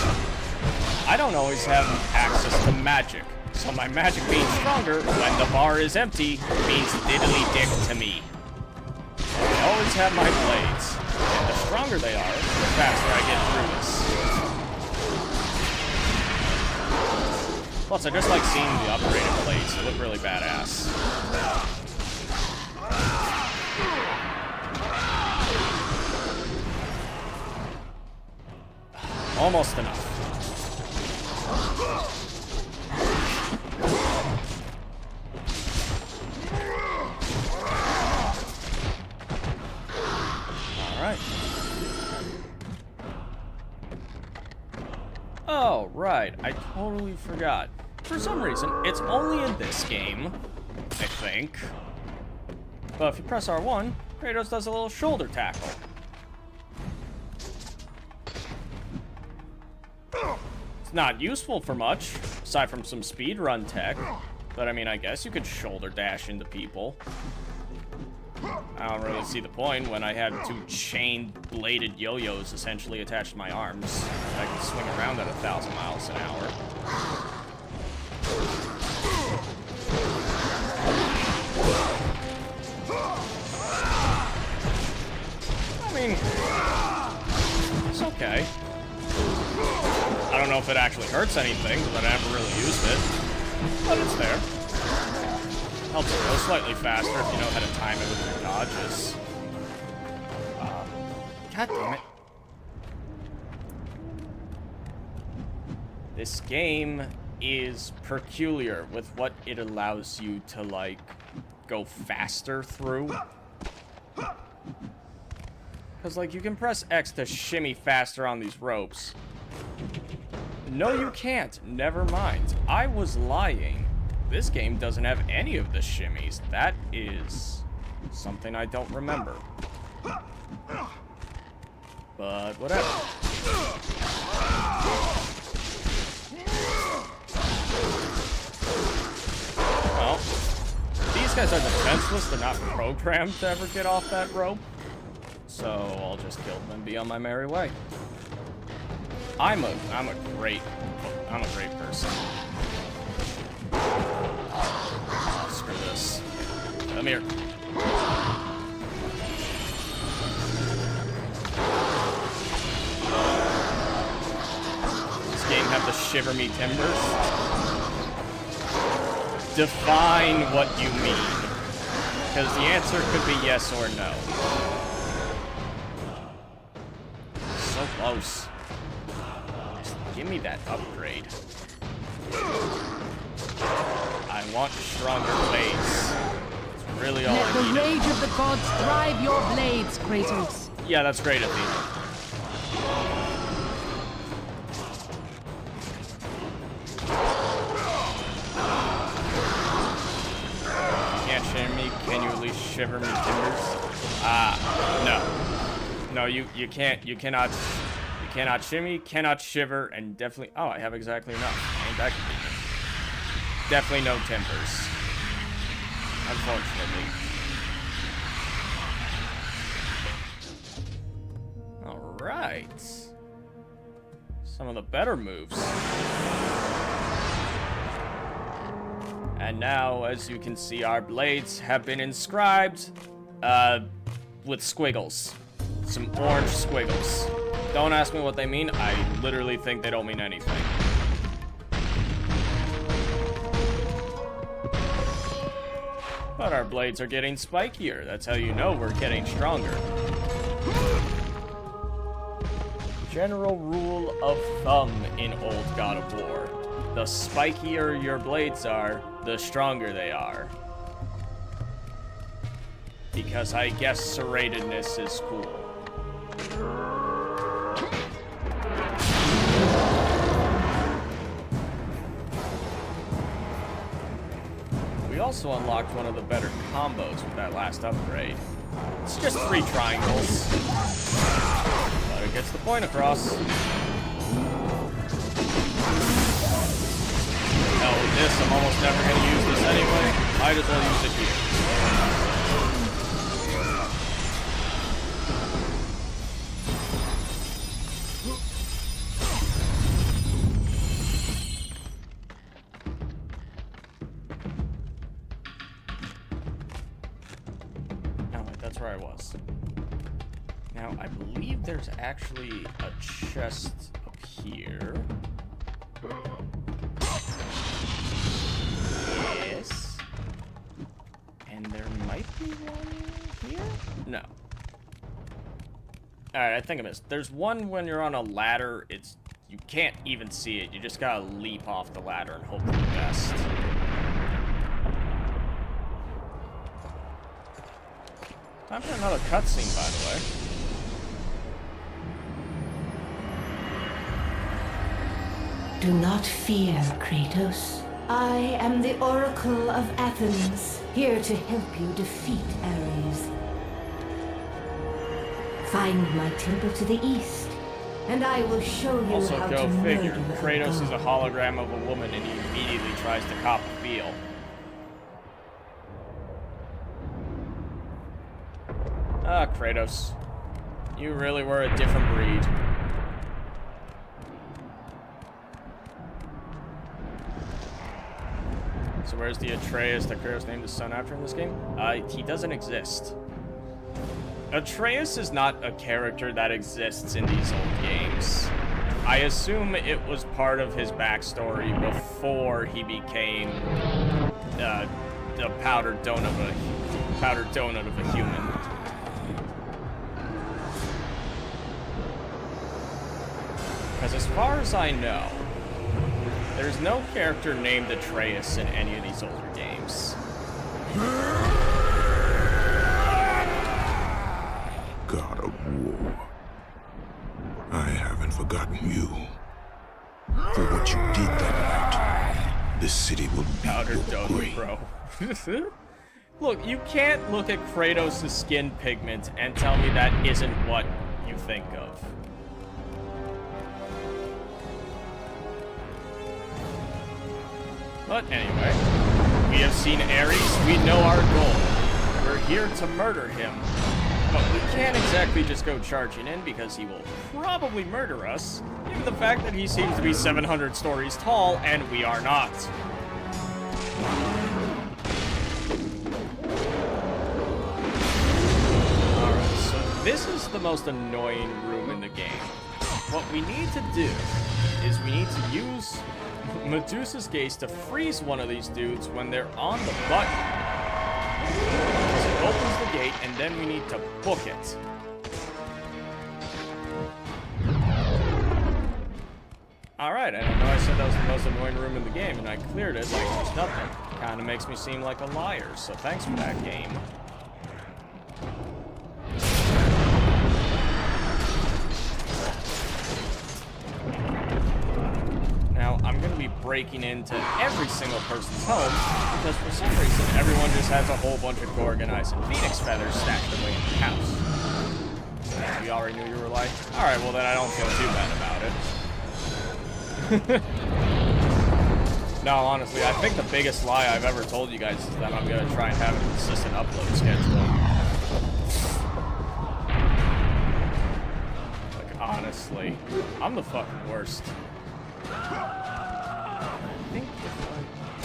I don't always have access to magic, so my magic being stronger when the bar is empty means diddly dick to me. I always have my blades, and the stronger they are, the faster I get through this. Plus, I just like seeing the upgraded blades. They look really badass. Almost enough. Alright. Oh, right. I totally forgot. For some reason, it's only in this game, I think. But if you press R1, Kratos does a little shoulder tackle. It's not useful for much, aside from some speedrun tech. But I mean, I guess you could shoulder dash into people. I don't really see the point when I have 2 chain-bladed yo-yos essentially attached to my arms. I can swing around at 1,000 miles an hour. mean, it's okay. I don't know if it actually hurts anything, because I never really used it. But it's there. Helps it go slightly faster if you know how to time it with your dodges. God damn it. This game is peculiar with what it allows you to, like, go faster through. Because, like, you can press X to shimmy faster on these ropes. No, you can't. Never mind. I was lying. This game doesn't have any of the shimmies. That is something I don't remember. But whatever. Well, these guys are defenseless. They're not programmed to ever get off that rope. So I'll just kill them and be on my merry way. I'm a great person. Oh, screw this. Come here. This game have the shiver me timbers. Define what you mean. Because the answer could be yes or no. So close. Just give me that upgrade. I want stronger blades. It's really all I need. Let the rage of the gods drive your blades, Kratos. Yeah, that's great, Athena. Can't shimmer me. Can you at least shiver me timbers? No. No, you can't. You cannot. You cannot shimmy, cannot shiver, and definitely. Oh, I have exactly enough. Ain't that convenient? Definitely no timbers. Unfortunately. Alright. Some of the better moves. And now, as you can see, our blades have been inscribed with squiggles. Some orange squiggles. Don't ask me what they mean. I literally think they don't mean anything. But our blades are getting spikier. That's how you know we're getting stronger. General rule of thumb in old God of War. The spikier your blades are, the stronger they are. Because I guess serratedness is cool. We also unlocked one of the better combos with that last upgrade. It's just 3 triangles. But it gets the point across. Hell with this, I'm almost never going to use this anyway. Might as well use it here. Where I was. Now, I believe there's actually a chest up here. Yes. And there might be one here? No. Alright, I think I missed. There's one when you're on a ladder. You can't even see it. You just gotta leap off the ladder and hope for the best. Time for another cutscene, by the way. Do not fear, Kratos. I am the Oracle of Athens, here to help you defeat Aries. Find my temple to the east, and I will show you Also, how go to figure. murder Kratos is a god. hologram of a woman, and he immediately tries to cop a feel. Ah, Kratos. You really were a different breed. So where's the Atreus that Kratos named his son after in this game? He doesn't exist. Atreus is not a character that exists in these old games. I assume it was part of his backstory before he became a powdered donut of a human. Because as far as I know, there's no character named Atreus in any of these older games. God of war. I haven't forgotten you. For what you did that night, this city will be Powdered your donut, grave. bro. Look, you can't look at Kratos' skin pigment and tell me that isn't what you think of. But anyway, we have seen Aries, we know our goal. We're here to murder him. But we can't exactly just go charging in because he will probably murder us, given the fact that he seems to be 700 stories tall and we are not. Alright, so this is the most annoying room in the game. What we need to do is we need to use Medusa's gaze to freeze one of these dudes when they're on the button. So it opens the gate, and then we need to book it. Alright, I know I said that was the most annoying room in the game, and I cleared it like there's nothing. Kinda makes me seem like a liar, so thanks for that, game. Now, I'm going to be breaking into every single person's home, because for some reason, everyone just has a whole bunch of Gorgonite and Phoenix feathers stacked away in the house. You already knew you were lying? Alright, well then I don't feel too bad about it. No, honestly, I think the biggest lie I've ever told you guys is that I'm going to try and have a consistent upload schedule. Like, honestly, I'm the fucking worst.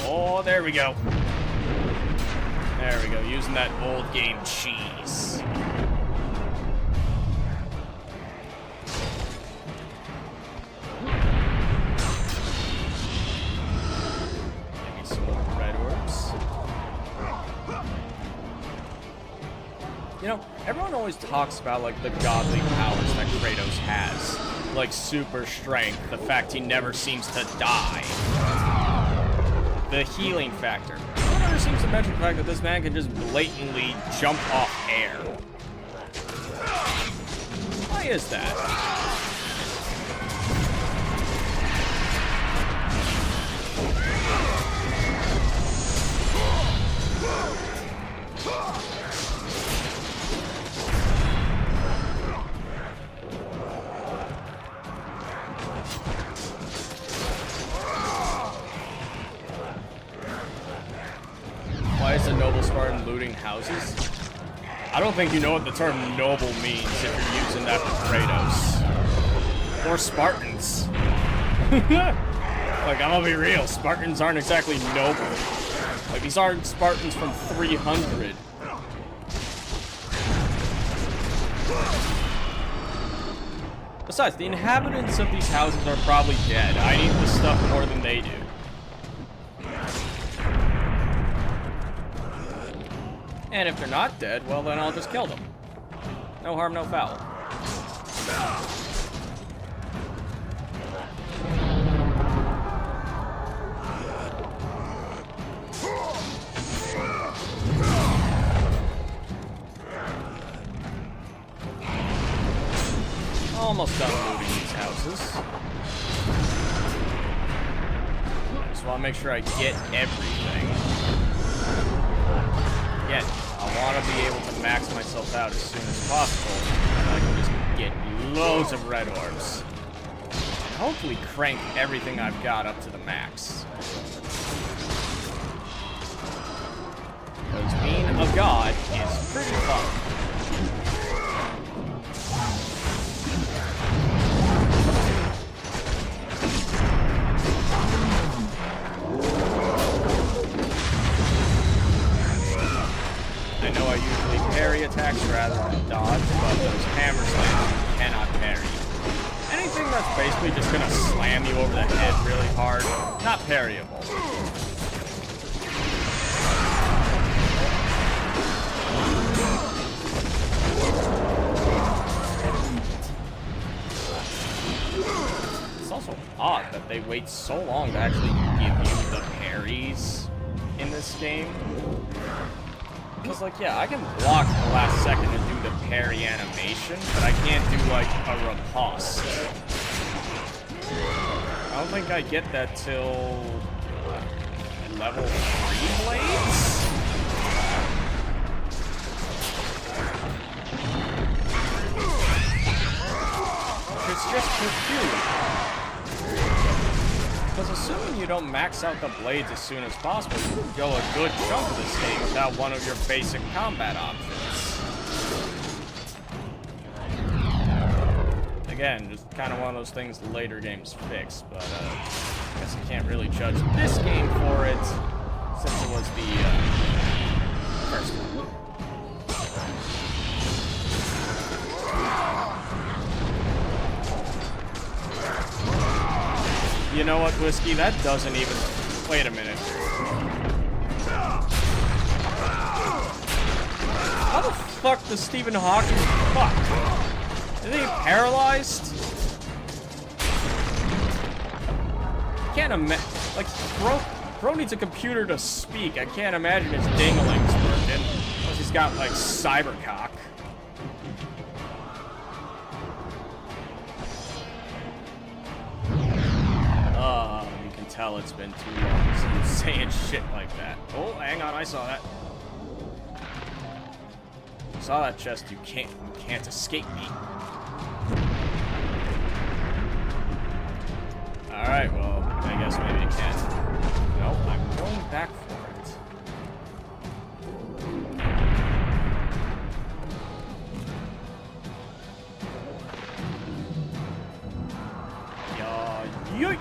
Oh, there we go. There we go, using that old game cheese. Give me some more red orbs. You know, everyone always talks about, like, the godly powers that Kratos has. Like, super strength, the fact he never seems to die. The healing factor. No one ever seems to mention the fact that this man can just blatantly jump off air. Why is that? Why is the noble Spartan looting houses? I don't think you know what the term noble means if you're using that for Kratos. Or Spartans. Like, I'm gonna be real, Spartans aren't exactly noble. Like, these aren't Spartans from 300. Besides, the inhabitants of these houses are probably dead. I need this stuff more than they do. And if they're not dead, well then I'll just kill them. No harm, no foul. Almost done looting these houses. Just want to make sure I get everything. Again, I want to be able to max myself out as soon as possible, and I can just get loads of red orbs. And hopefully crank everything I've got up to the max. Because being a god is pretty fun. I know I usually parry attacks rather than dodge. that's basically just gonna slam you over the head really hard. Not parryable. It's also odd that they wait so long to actually give you the parries in this game. Because, like, yeah, I can block at the last second and do the parry animation, but I can't do, like, a riposte. I don't think I get that till level 3 blades? It's just peculiar. Because assuming you don't max out the blades as soon as possible, you can go a good chunk of this game without one of your basic combat options. Again, just kind of one of those things the later games fix, but I guess I can't really judge this game for it, since it was the first one. You know what, Whiskey? That doesn't even... Wait a minute. How the fuck does Stephen Hawking... Fuck. Is he paralyzed? Can't imagine... Like, Bro needs a computer to speak. I can't imagine his dingling's working. Unless he's got, like, cybercock. You can tell it's been too long since saying shit like that. Oh, hang on, I saw that. Saw that chest. You can't escape me. All right, well, I guess maybe you can. No, I'm going back for it. Yoink!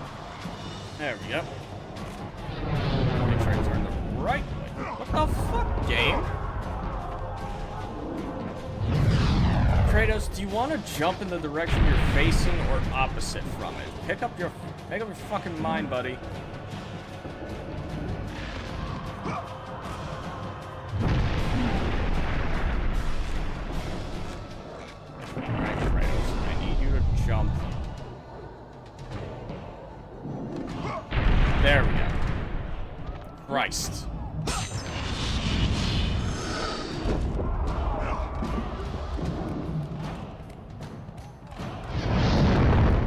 There we go. Make sure I turn the right way. What the fuck, game? Kratos, do you want to jump in the direction you're facing or opposite from it? Make up your fucking mind, buddy. Alright, Kratos, I need you to jump. There we go. Christ.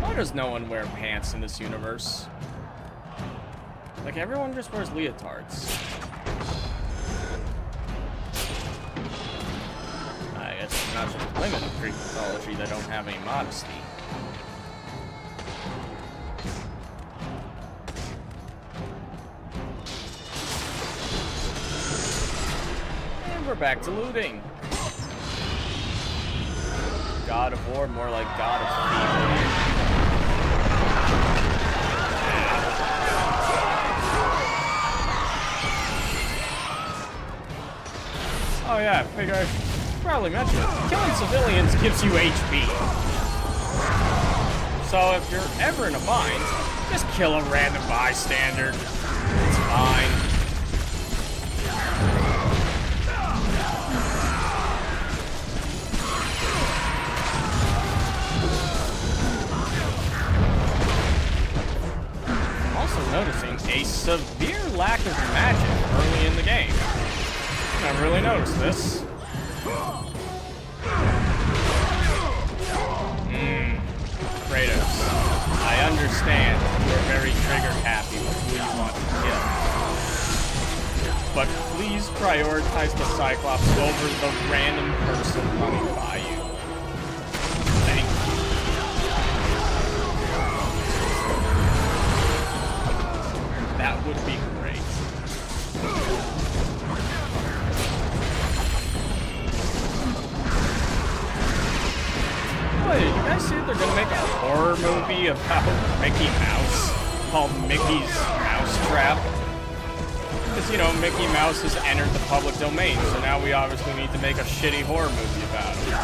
Why does no one wear pants in this universe? Like, everyone just wears leotards. I guess it's not just women of Greek mythology that don't have any modesty. We're back to looting. God of War, more like God of Fever. Oh yeah, I figure I probably mentioned it. Killing civilians gives you HP. So if you're ever in a bind, just kill a random bystander. It's fine. Noticing a severe lack of magic early in the game. Never really noticed this. Kratos, I understand you're very trigger happy with who you want to kill. But please prioritize the Cyclops over the random person running by you. Thank you. That would be great. Wait, you guys see that they're gonna make a horror movie about Mickey Mouse called Mickey's Mousetrap? Because, you know, Mickey Mouse has entered the public domain, so now we obviously need to make a shitty horror movie about him.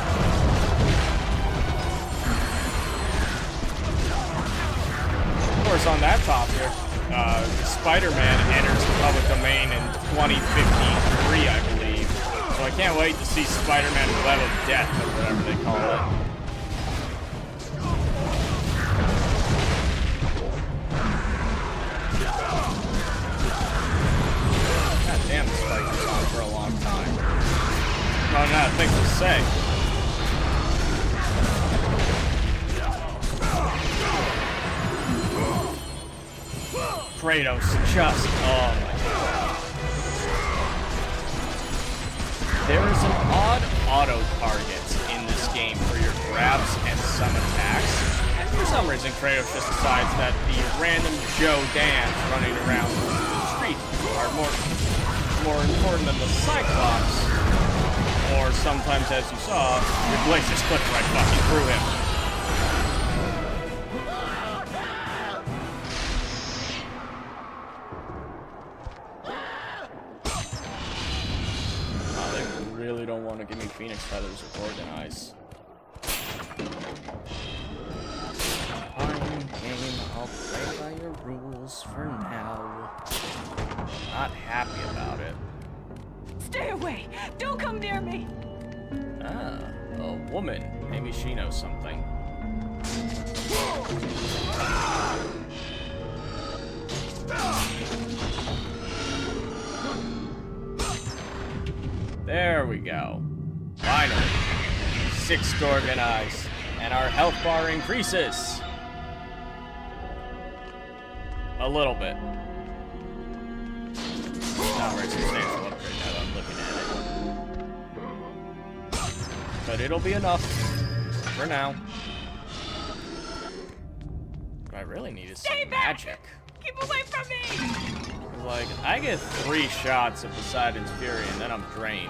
top here. Spider-Man enters the public domain in 2053, I believe. So I can't wait to see Spider-Man Web of Death, or whatever they call it. God damn, this fight was on for a long time. Running out of things to say. Kratos just, oh my god. There is an odd auto target in this game for your grabs and some attacks. And for some reason, Kratos just decides that the random Joe Dans running around the street are more important than the Cyclops. Or sometimes, as you saw, your blade just clipped right fucking through him. Really don't want to give me Phoenix Feathers or Organize. Fine game, I'll play by your rules for now. Not happy about it. Stay away! Don't come near me! Ah, a woman. Maybe she knows something. There we go. Finally. 6 Gorgon Eyes. And our health bar increases. A little bit. Not very substantial upgrade now that I'm looking at it. But it'll be enough. For now. What I really need is some magic. Keep away from me! Like, I get 3 shots of Poseidon's Fury and then I'm drained.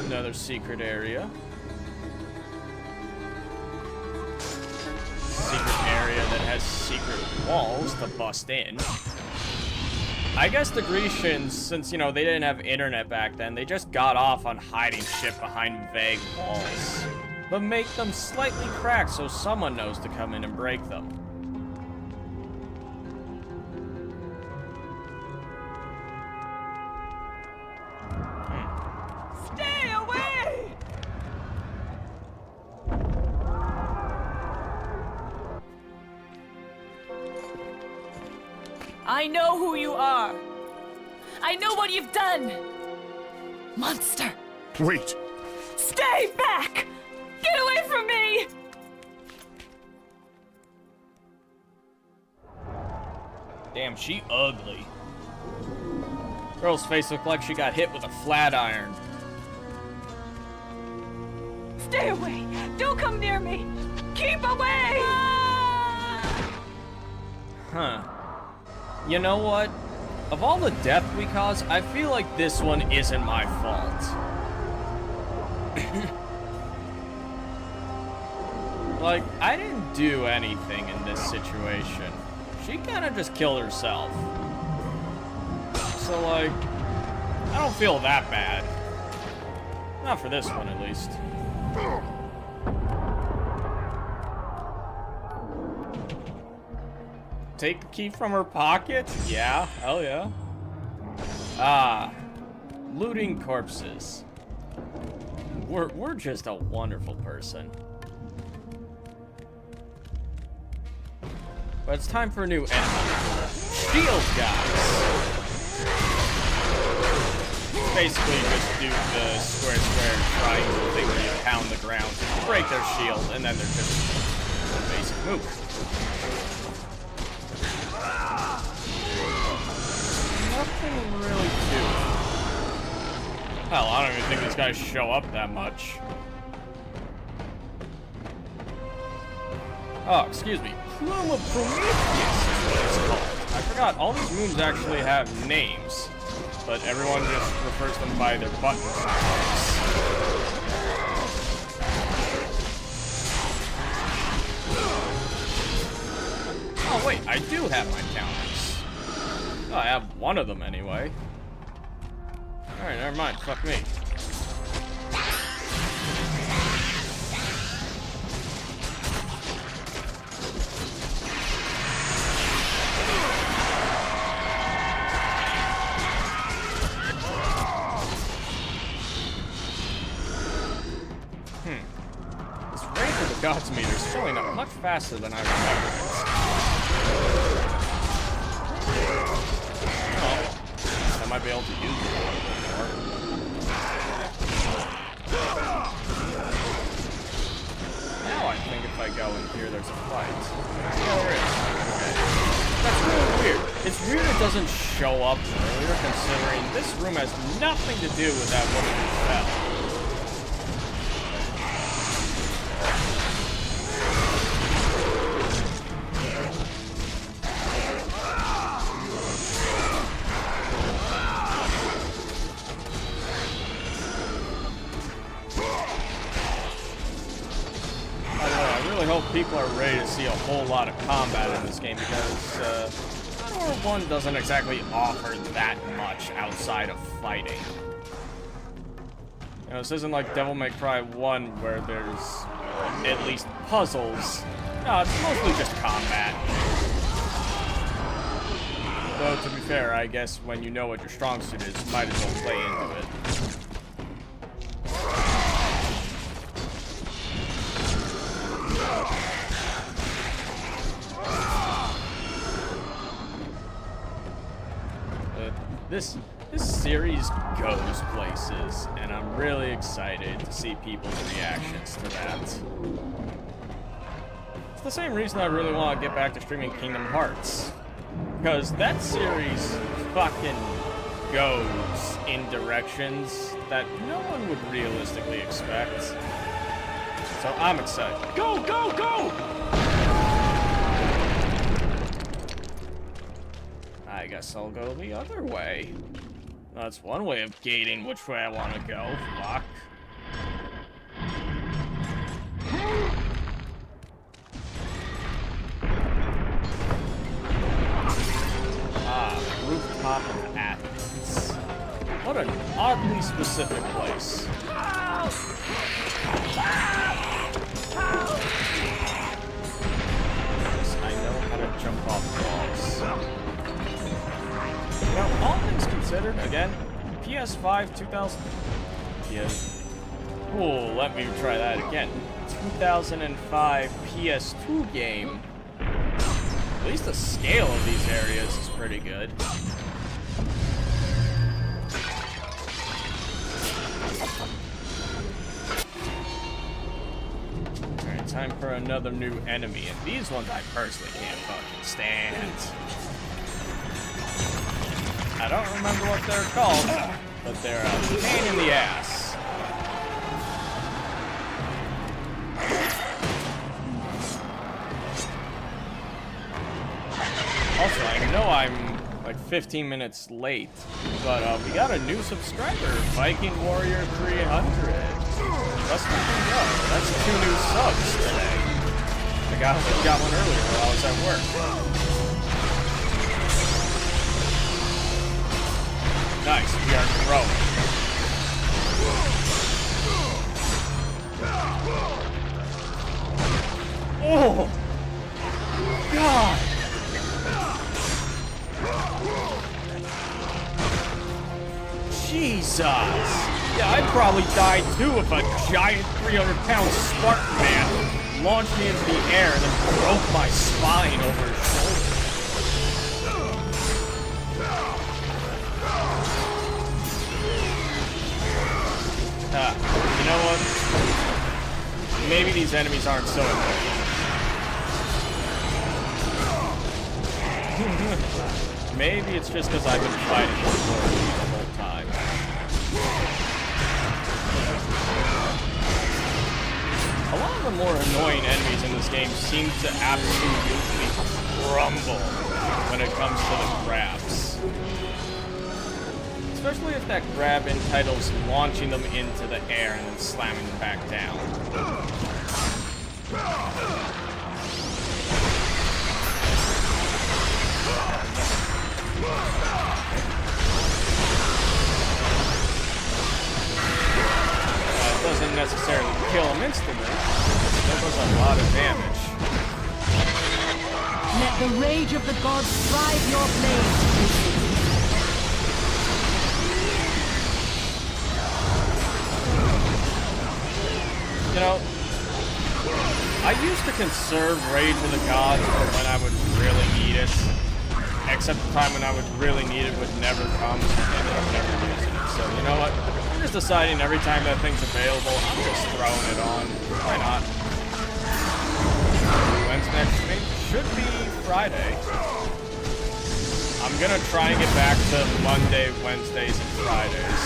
Another secret area. Secret area that has secret walls to bust in. I guess the Grecians, since, you know, they didn't have internet back then, they just got off on hiding shit behind vague walls. But make them slightly cracked so someone knows to come in and break them. Stay away! I know who you are. I know what you've done. Monster. Wait! Stay back! Get away from me! Damn, she ugly. Girl's face looked like she got hit with a flat iron. Stay away! Don't come near me! Keep away! Huh. You know what? Of all the death we cause, I feel like this one isn't my fault. Like, I didn't do anything in this situation. She kind of just killed herself. So, like, I don't feel that bad. Not for this one, at least. Take the key from her pocket? Yeah, hell yeah. Ah, looting corpses. We're just a wonderful person. But it's time for a new enemy. Shield guys. Basically just do the square triangle thing where you pound the ground, break their shield, and then they're just a basic move. Nothing really to it. Hell, I don't even think these guys show up that much. Oh, excuse me. Plume of Prometheus is what it's called. I forgot, all these moons actually have names, but everyone just refers them by their button counters. Oh wait, I do have my counters. Oh, I have one of them anyway. Alright, never mind. Fuck me. This Rage of the Gods meter is filling up much faster than I remember it. Oh, I might be able to use it a little bit more. Now I think if I go in here, there's a fight. Yeah, there is. Okay. That's really weird. It's weird it doesn't show up earlier, considering this room has nothing to do with that woman who fell. I hope people are ready to see a whole lot of combat in this game because War 1 doesn't exactly offer that much outside of fighting. You know, this isn't like Devil May Cry 1 where there's at least puzzles. No, it's mostly just combat. Though, to be fair, I guess when you know what your strong suit is, you might as well play into it. This series goes places, and I'm really excited to see people's reactions to that. It's the same reason I really want to get back to streaming Kingdom Hearts. Because that series fucking goes in directions that no one would realistically expect. So I'm excited. Go, go, go! I guess I'll go the other way. That's one way of gating which way I want to go. Fuck. Ah, rooftop of Athens. What an oddly specific place. Yes, I know how to jump off walls. Now, all things considered, again, PS5 2000... PS... Cool, let me try that again. 2005 PS2 game. At least the scale of these areas is pretty good. Alright, time for another new enemy, and these ones I personally can't fucking stand. I don't remember what they're called, but they're a pain in the ass. Also, I know I'm like 15 minutes late, but we got a new subscriber, Viking Warrior 300. Let's fucking go. That's 2 new subs today. I got one earlier while I was at work. Nice, we are growing. Oh! God! Jesus! Yeah, I'd probably die too if a giant 300-pound Spartan man launched me into the air and then broke my spine over his shoulder. You know what? Maybe these enemies aren't so important. Maybe it's just because I've been fighting this war the whole time. A lot of the more annoying enemies in this game seem to absolutely crumble when it comes to the grabs. Especially if that grab entitles launching them into the air and then slamming them back down. doesn't necessarily kill him instantly. It still does a lot of damage. Let the rage of the gods drive your blades. You know, I used to conserve Rage of the Gods for when I would really need it. Except the time when I would really need it would never come, so I ended up never using it. So, you know what? I'm just deciding every time that thing's available, I'm just throwing it on. Why not? When's next week? Should be Friday. I'm gonna try and get back to Monday, Wednesdays, and Fridays.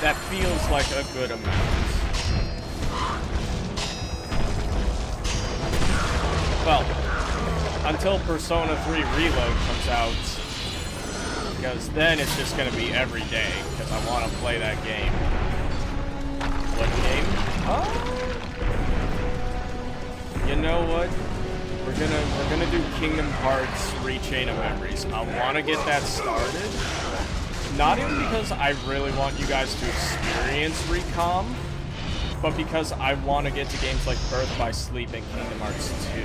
That feels like a good amount. Well, until Persona 3 Reload comes out, because then it's just going to be every day, because I want to play that game. What game? Oh! You know what? We're gonna do Kingdom Hearts Rechain of Memories. I want to get that started. Not even because I really want you guys to experience Recom, but because I want to get to games like Birth by Sleep and Kingdom Hearts 2.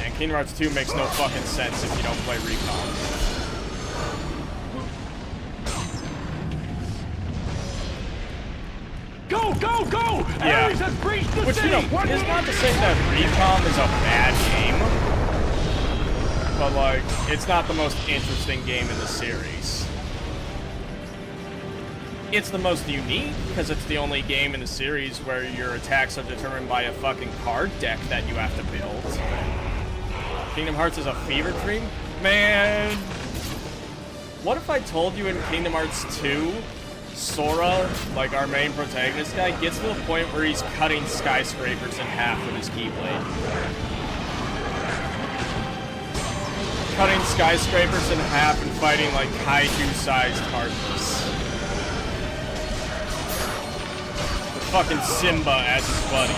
And Kingdom Hearts 2 makes no fucking sense if you don't play Recom. Go, go, go! Yeah. Aries has breached the Which, city! you know, is not to say that Recom is a bad game. But, like, it's not the most interesting game in the series. It's the most unique, because it's the only game in the series where your attacks are determined by a fucking card deck that you have to build. Kingdom Hearts is a fever dream? Man! What if I told you in Kingdom Hearts 2, Sora, like our main protagonist guy, gets to the point where he's cutting skyscrapers in half with his Keyblade? Cutting skyscrapers in half and fighting like kaiju-sized Heartless. With fucking Simba as his buddy.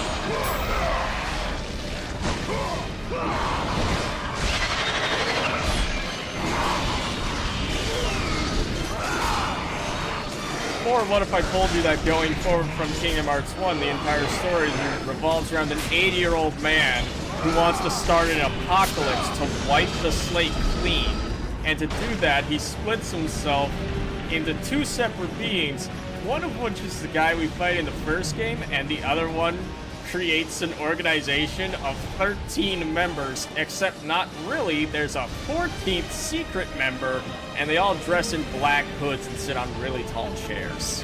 Or what if I told you that going forward from Kingdom Hearts 1, the entire story revolves around an 80-year-old man who wants to start an apocalypse to wipe the slate clean. And to do that, he splits himself into two separate beings, one of which is the guy we fight in the first game, and the other one creates an organization of 13 members, except not really, there's a 14th secret member, and they all dress in black hoods and sit on really tall chairs.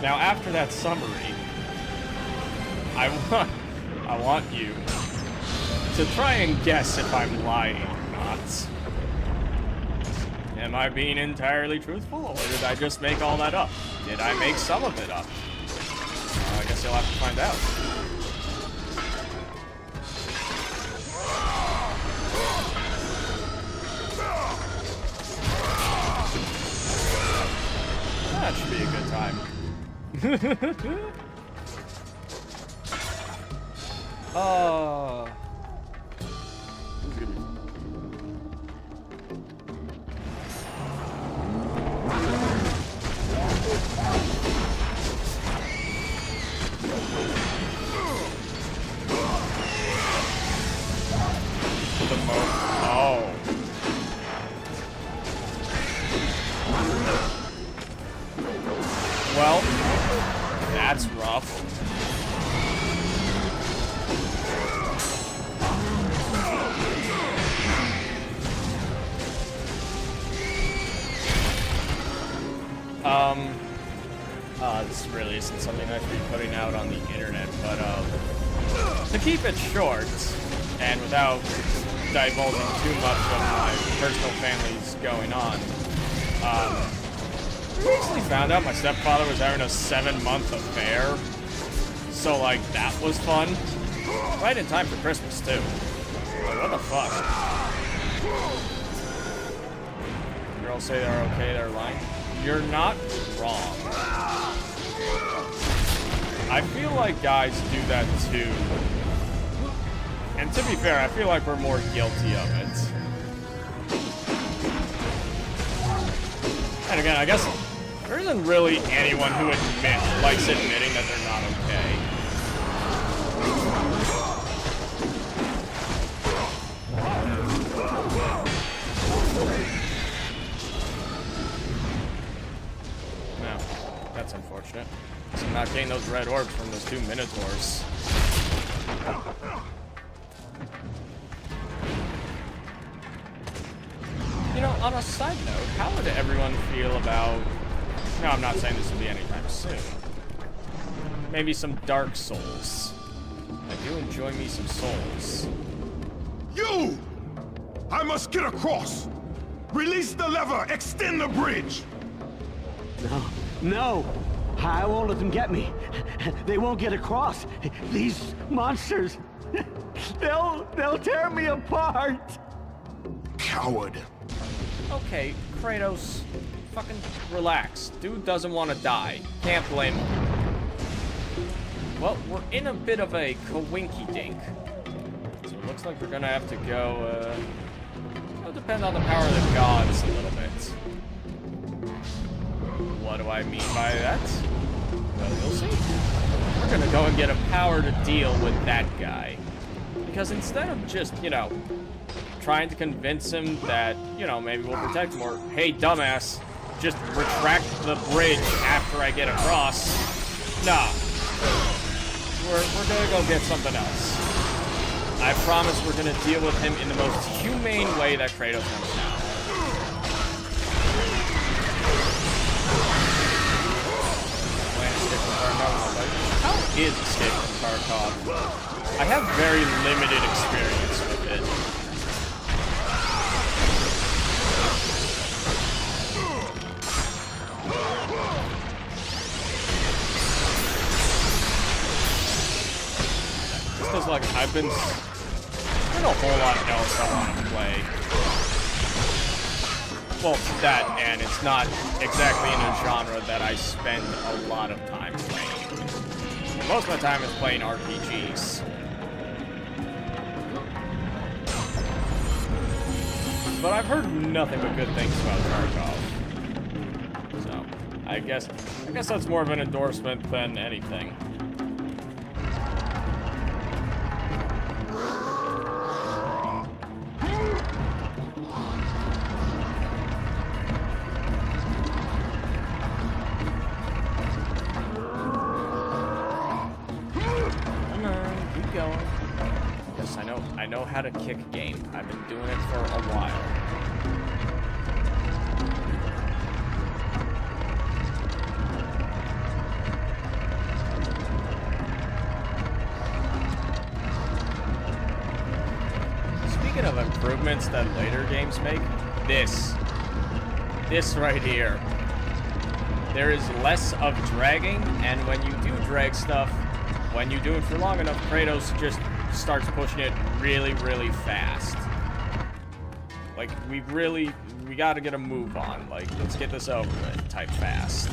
Now, after that summary, I want you to try and guess if I'm lying or not. Am I being entirely truthful, or did I just make all that up? Did I make some of it up? I guess you'll have to find out. That should be a good time. Oh. This is gonna be... Oh. Well, that's rough. This really isn't something I should be putting out on the internet, but, to keep it short, and without divulging too much of my personal family's going on, I recently found out my stepfather was having a 7-month affair, so, like, that was fun. Right in time for Christmas, too. Like, what the fuck? Girls say they're okay, they're lying. You're not wrong. I feel like guys do that too. And to be fair, I feel like we're more guilty of it. And again, I guess there isn't really anyone who likes admitting that they're not okay. No, that's unfortunate. So I'm not getting those red orbs from those 2 minotaurs. You know, on a side note, how would everyone feel about... No, I'm not saying this will be anytime soon. Maybe some Dark Souls. I do enjoy me some Souls. You! I must get across! Release the lever! Extend the bridge! No! I won't let them get me. They won't get across. These monsters, they'll tear me apart! Coward! Okay, Kratos, fucking relax. Dude doesn't want to die. Can't blame him. Well, we're in a bit of a coinky-dink. So it looks like we're gonna have to go, it'll depend on the power of the gods a little bit. What do I mean by that? Well, you'll see. We're gonna go and get a power to deal with that guy. Because instead of just, you know, trying to convince him that, you know, maybe we'll protect him, or, hey, dumbass, just retract the bridge after I get across. Nah. We're gonna go get something else. I promise we're gonna deal with him in the most humane way that Kratos knows how. How is Escape from Tarkov? I have very limited experience with it. Just because, like, I've been... There's a whole lot else I want to play. Well, that, and it's not exactly in a genre that I spend a lot of time playing. Most of my time is playing RPGs. But I've heard nothing but good things about Tarkov. So, I guess that's more of an endorsement than anything. I know how to kick game. I've been doing it for a while. Speaking of improvements that later games make, this right here. There is less of dragging, and when you do drag stuff, when you do it for long enough, Kratos just starts pushing it really, really fast. Like, we gotta get a move on. Like, let's get this over with type fast.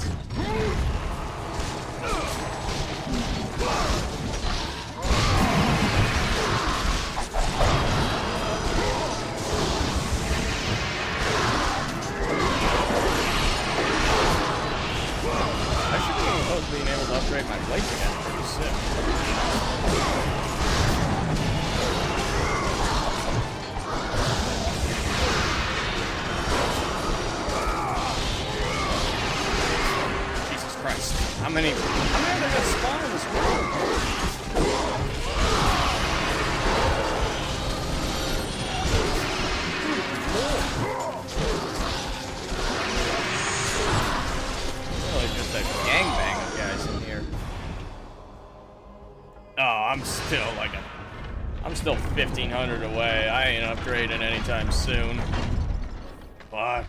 I should be close to being able to upgrade my blades again pretty soon. How many are there that spawn in this world? Really just a gangbang of guys in here. Oh, I'm still 1,500 away. I ain't upgrading anytime soon. Fuck.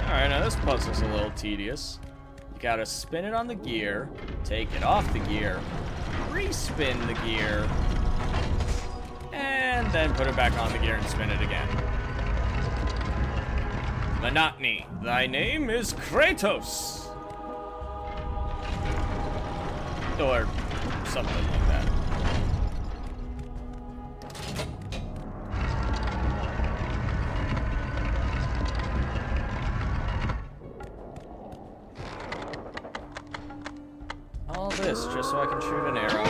Alright, now this puzzle's a little tedious. You gotta spin it on the gear, take it off the gear, re-spin the gear, and then put it back on the gear and spin it again. Monotony, thy name is Kratos. Or something like that. All this just so I can shoot an arrow.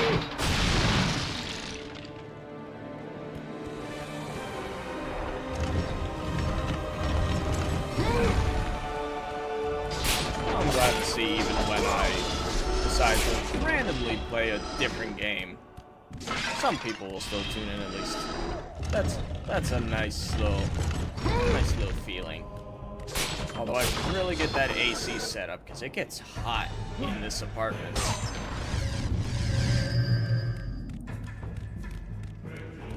I'm glad to see even when I decide to randomly play a different game, some people will still tune in at least. That's a nice little feeling. Although I should really get that AC set up because it gets hot in this apartment.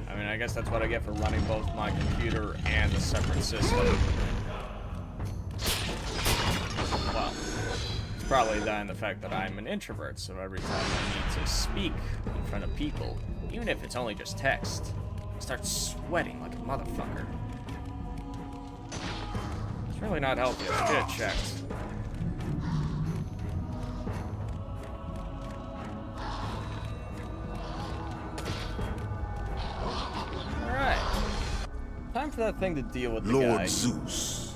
I mean, I guess that's what I get for running both my computer and a separate system. Well, it's probably that and the fact that I'm an introvert, so every time I need to speak in front of people, even if it's only just text, I start sweating like a motherfucker. It's really not healthy. I should get it checked. Alright. Time for that thing to deal with the guy. Lord Zeus.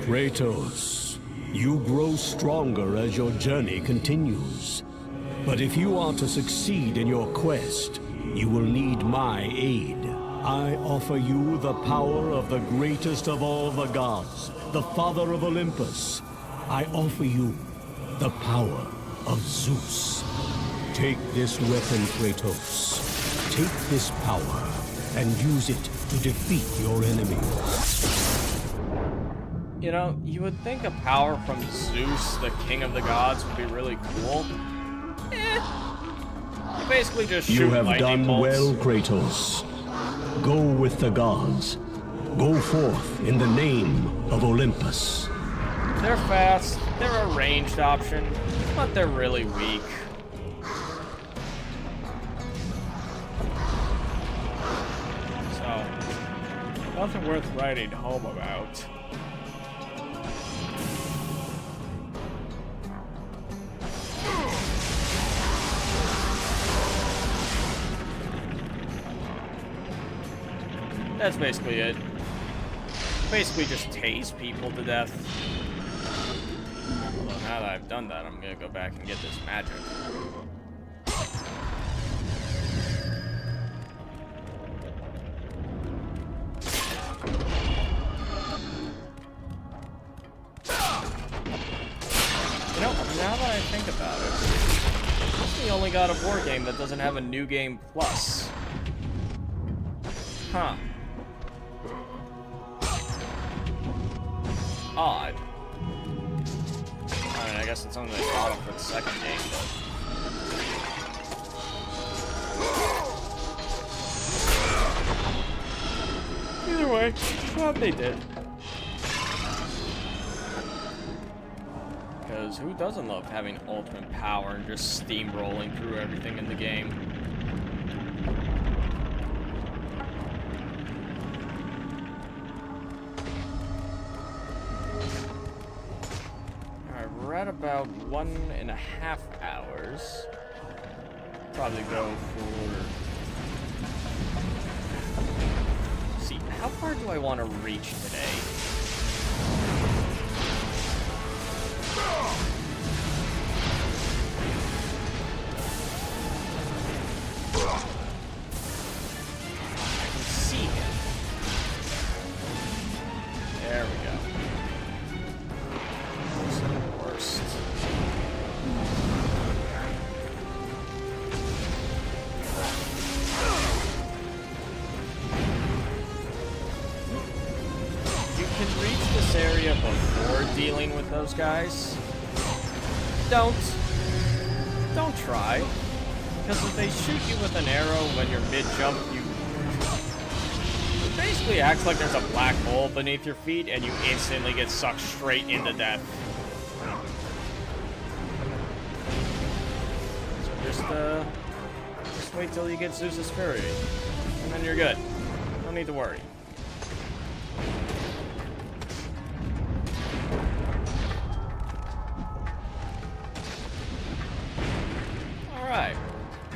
Kratos, you grow stronger as your journey continues. But if you are to succeed in your quest, you will need my aid. I offer you the power of the greatest of all the gods, the father of Olympus. I offer you the power of Zeus. Take this weapon, Kratos. Take this power and use it to defeat your enemies. You know, you would think a power from Zeus, the king of the gods, would be really cool. You basically just shoot You have lightning done bolts. well, Kratos. Go with the gods. Go forth in the name of Olympus. They're fast, they're a ranged option, but they're really weak. So, nothing worth writing home about. That's basically it. Basically just tase people to death. Although now that I've done that, I'm gonna go back and get this magic. You know, now that I think about it, this is the only God of War game that doesn't have a new game plus. Huh. Odd. I mean, I guess it's only they thought of for the second game, but... Either way, glad they did. Because who doesn't love having ultimate power and just steamrolling through everything in the game? We're at about 1.5 hours. Probably go for... See, how far do I want to reach today? I can see him. There we go. Worst. You can reach this area before dealing with those guys. Don't try. Because if they shoot you with an arrow when you're mid-jump, it basically acts like there's a black hole beneath your feet and you instantly get sucked straight into death. So just wait till you get Zeus's Fury, and then you're good. No need to worry.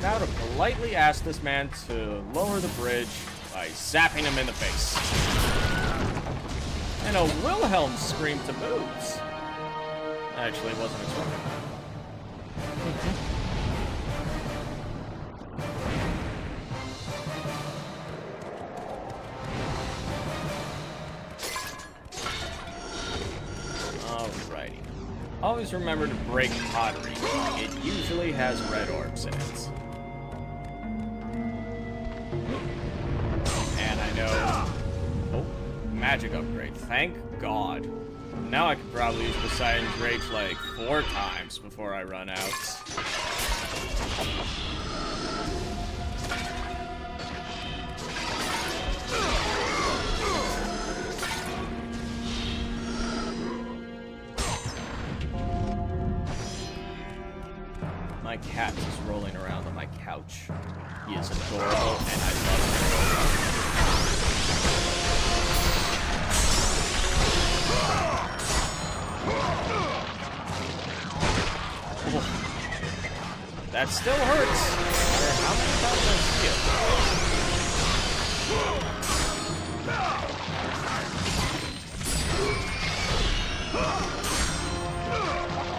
now to politely ask this man to lower the bridge by zapping him in the face. And a Wilhelm scream to boot. Actually, wasn't expecting that. Alrighty. Always remember to break pottery. It usually has red orbs in it. And I know... Oh, magic upgrade. Thank God. Now I could probably use Poseidon's Rage like 4 times before I run out. My cat is rolling around on my couch. He is adorable, and I love him. That still hurts, no matter how many times I see it.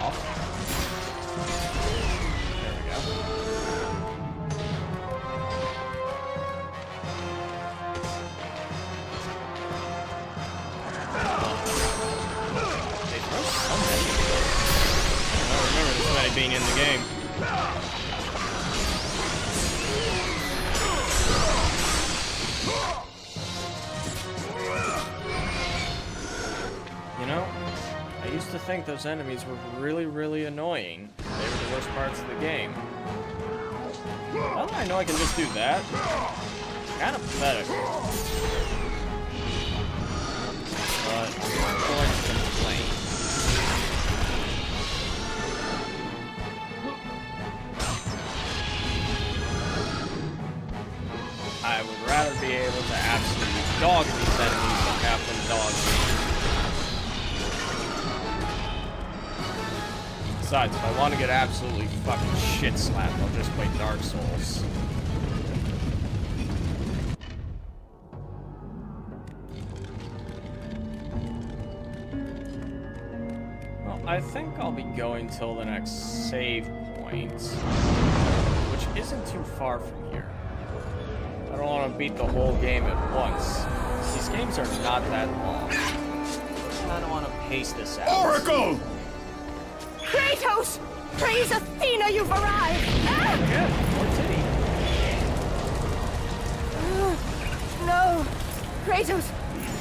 Off. There we go. They throw so many. I don't remember this many being in the game. You know, I used to think those enemies were really, really annoying. They were the worst parts of the game. Well, I know I can just do that. Kind of pathetic. But I'm not going to complain. I would rather be able to absolutely dog these enemies than have them dog me. Besides, if I want to get absolutely fucking shit slapped, I'll just play Dark Souls. Well, I think I'll be going till the next save point, which isn't too far from here. I don't want to beat the whole game at once. These games are not that long. I don't want to pace this out. Oracle! Kratos! Praise Athena, you've arrived! Ah! Yeah, more titty. No! Kratos!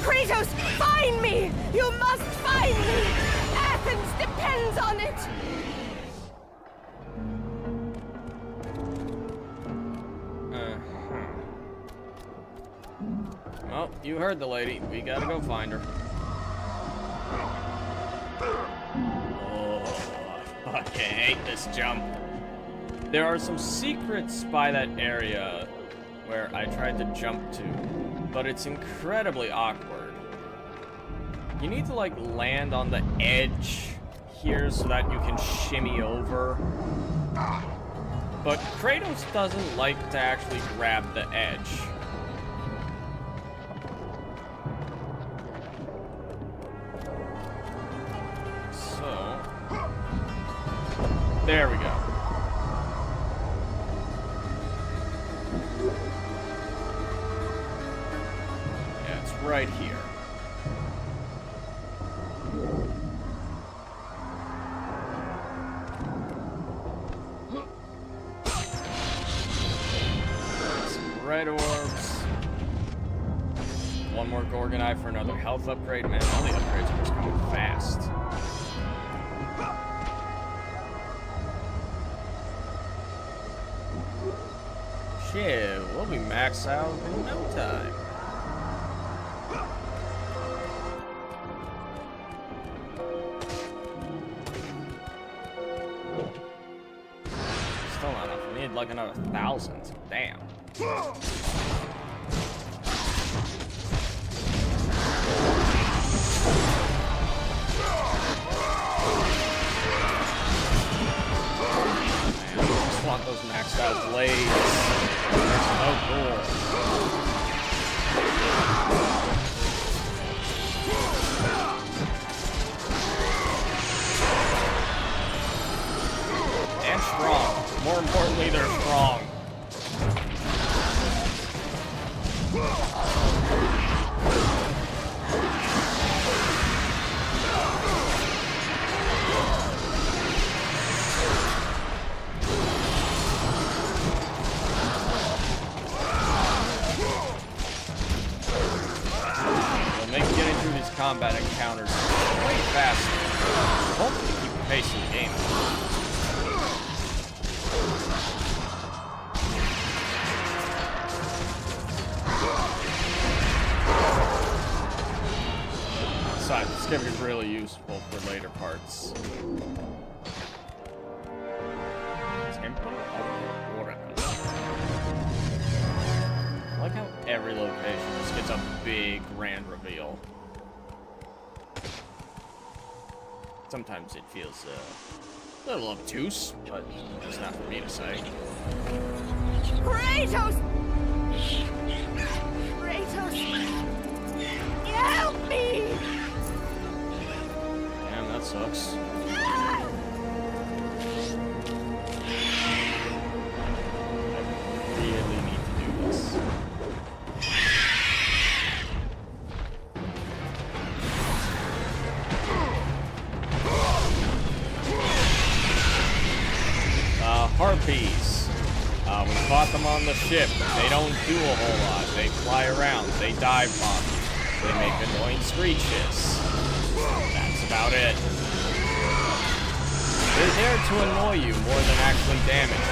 Kratos! Find me! You must find me! Athens depends on it! Well, you heard the lady. We gotta go find her. Oh, I fucking hate this jump. There are some secrets by that area where I tried to jump to, but it's incredibly awkward. You need to, like, land on the edge here so that you can shimmy over. But Kratos doesn't like to actually grab the edge. So, there we go. Yeah, it's right here. Some red orbs. One more Gorgon Eye for another health upgrade. Man, all the upgrades are just coming fast. Shit, we'll be maxed out in no time. Still not enough. We need like another 1,000. Damn. I just want those maxed out blades. Oh, cool. And strong. More importantly, they're strong. Combat encounters way faster. Hopefully keep the pace of the game. Besides, it's gonna be really useful for later parts. Temple of Oracle. I like how every location just gets a big grand reveal. Sometimes it feels a little obtuse, but it's not for me to say. Kratos! Kratos! Help me! Damn, that sucks. I really need to do this. Harpies. We fought them on the ship. They don't do a whole lot. They fly around. They dive bomb you. They make annoying screeches. That's about it. They're there to annoy you more than actually damage you.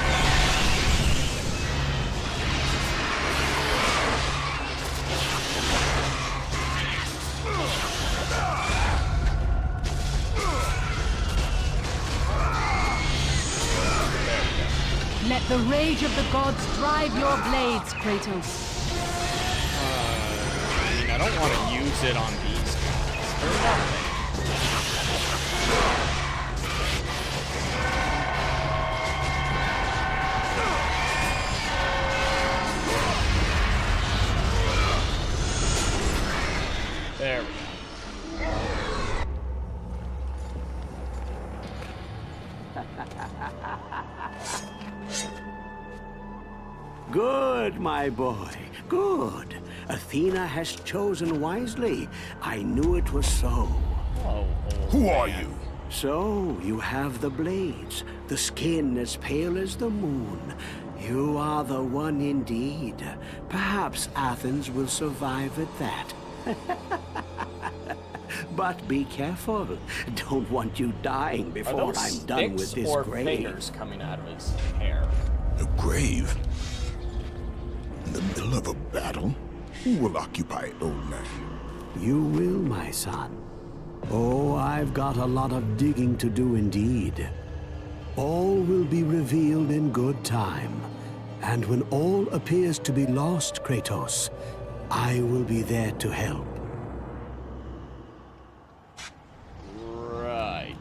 Let the rage of the gods drive your blades, Kratos. I mean, I don't want to use it on these guys. They're nothing. There we go. Good, my boy. Good. Athena has chosen wisely. I knew it was so. Oh, Who are you? So, you have the blades, the skin as pale as the moon. You are the one indeed. Perhaps Athens will survive at that. But be careful. Don't want you dying before I'm done with this or grave. fingers coming out of his hair? A grave? In the middle of a battle? Who will occupy it, old man? You will, my son. Oh, I've got a lot of digging to do indeed. All will be revealed in good time. And when all appears to be lost, Kratos, I will be there to help. Right.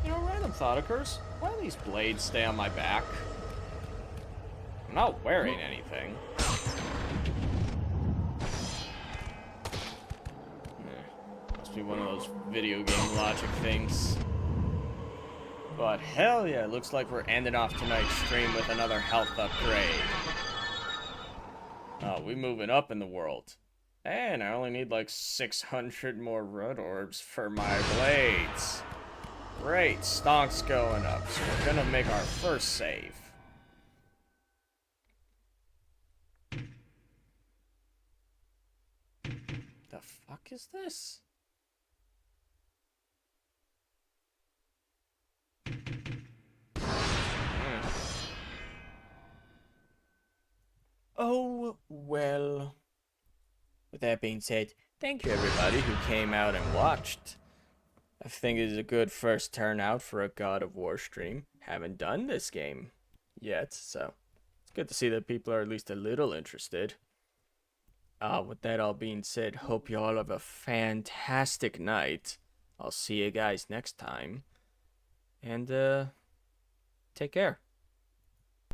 You know, random thought occurs. Why do these blades stay on my back? I'm not wearing anything. Must be one of those video game logic things. But hell yeah, looks like we're ending off tonight's stream with another health upgrade. Oh, we moving up in the world. And I only need like 600 more road orbs for my blades. Great, stonk's going up, so we're gonna make our first save. The fuck is this? Oh, well. With that being said, thank you everybody who came out and watched. I think it is a good first turnout for a God of War stream. Haven't done this game yet, so it's good to see that people are at least a little interested. With that all being said, hope you all have a fantastic night. I'll see you guys next time. And, take care.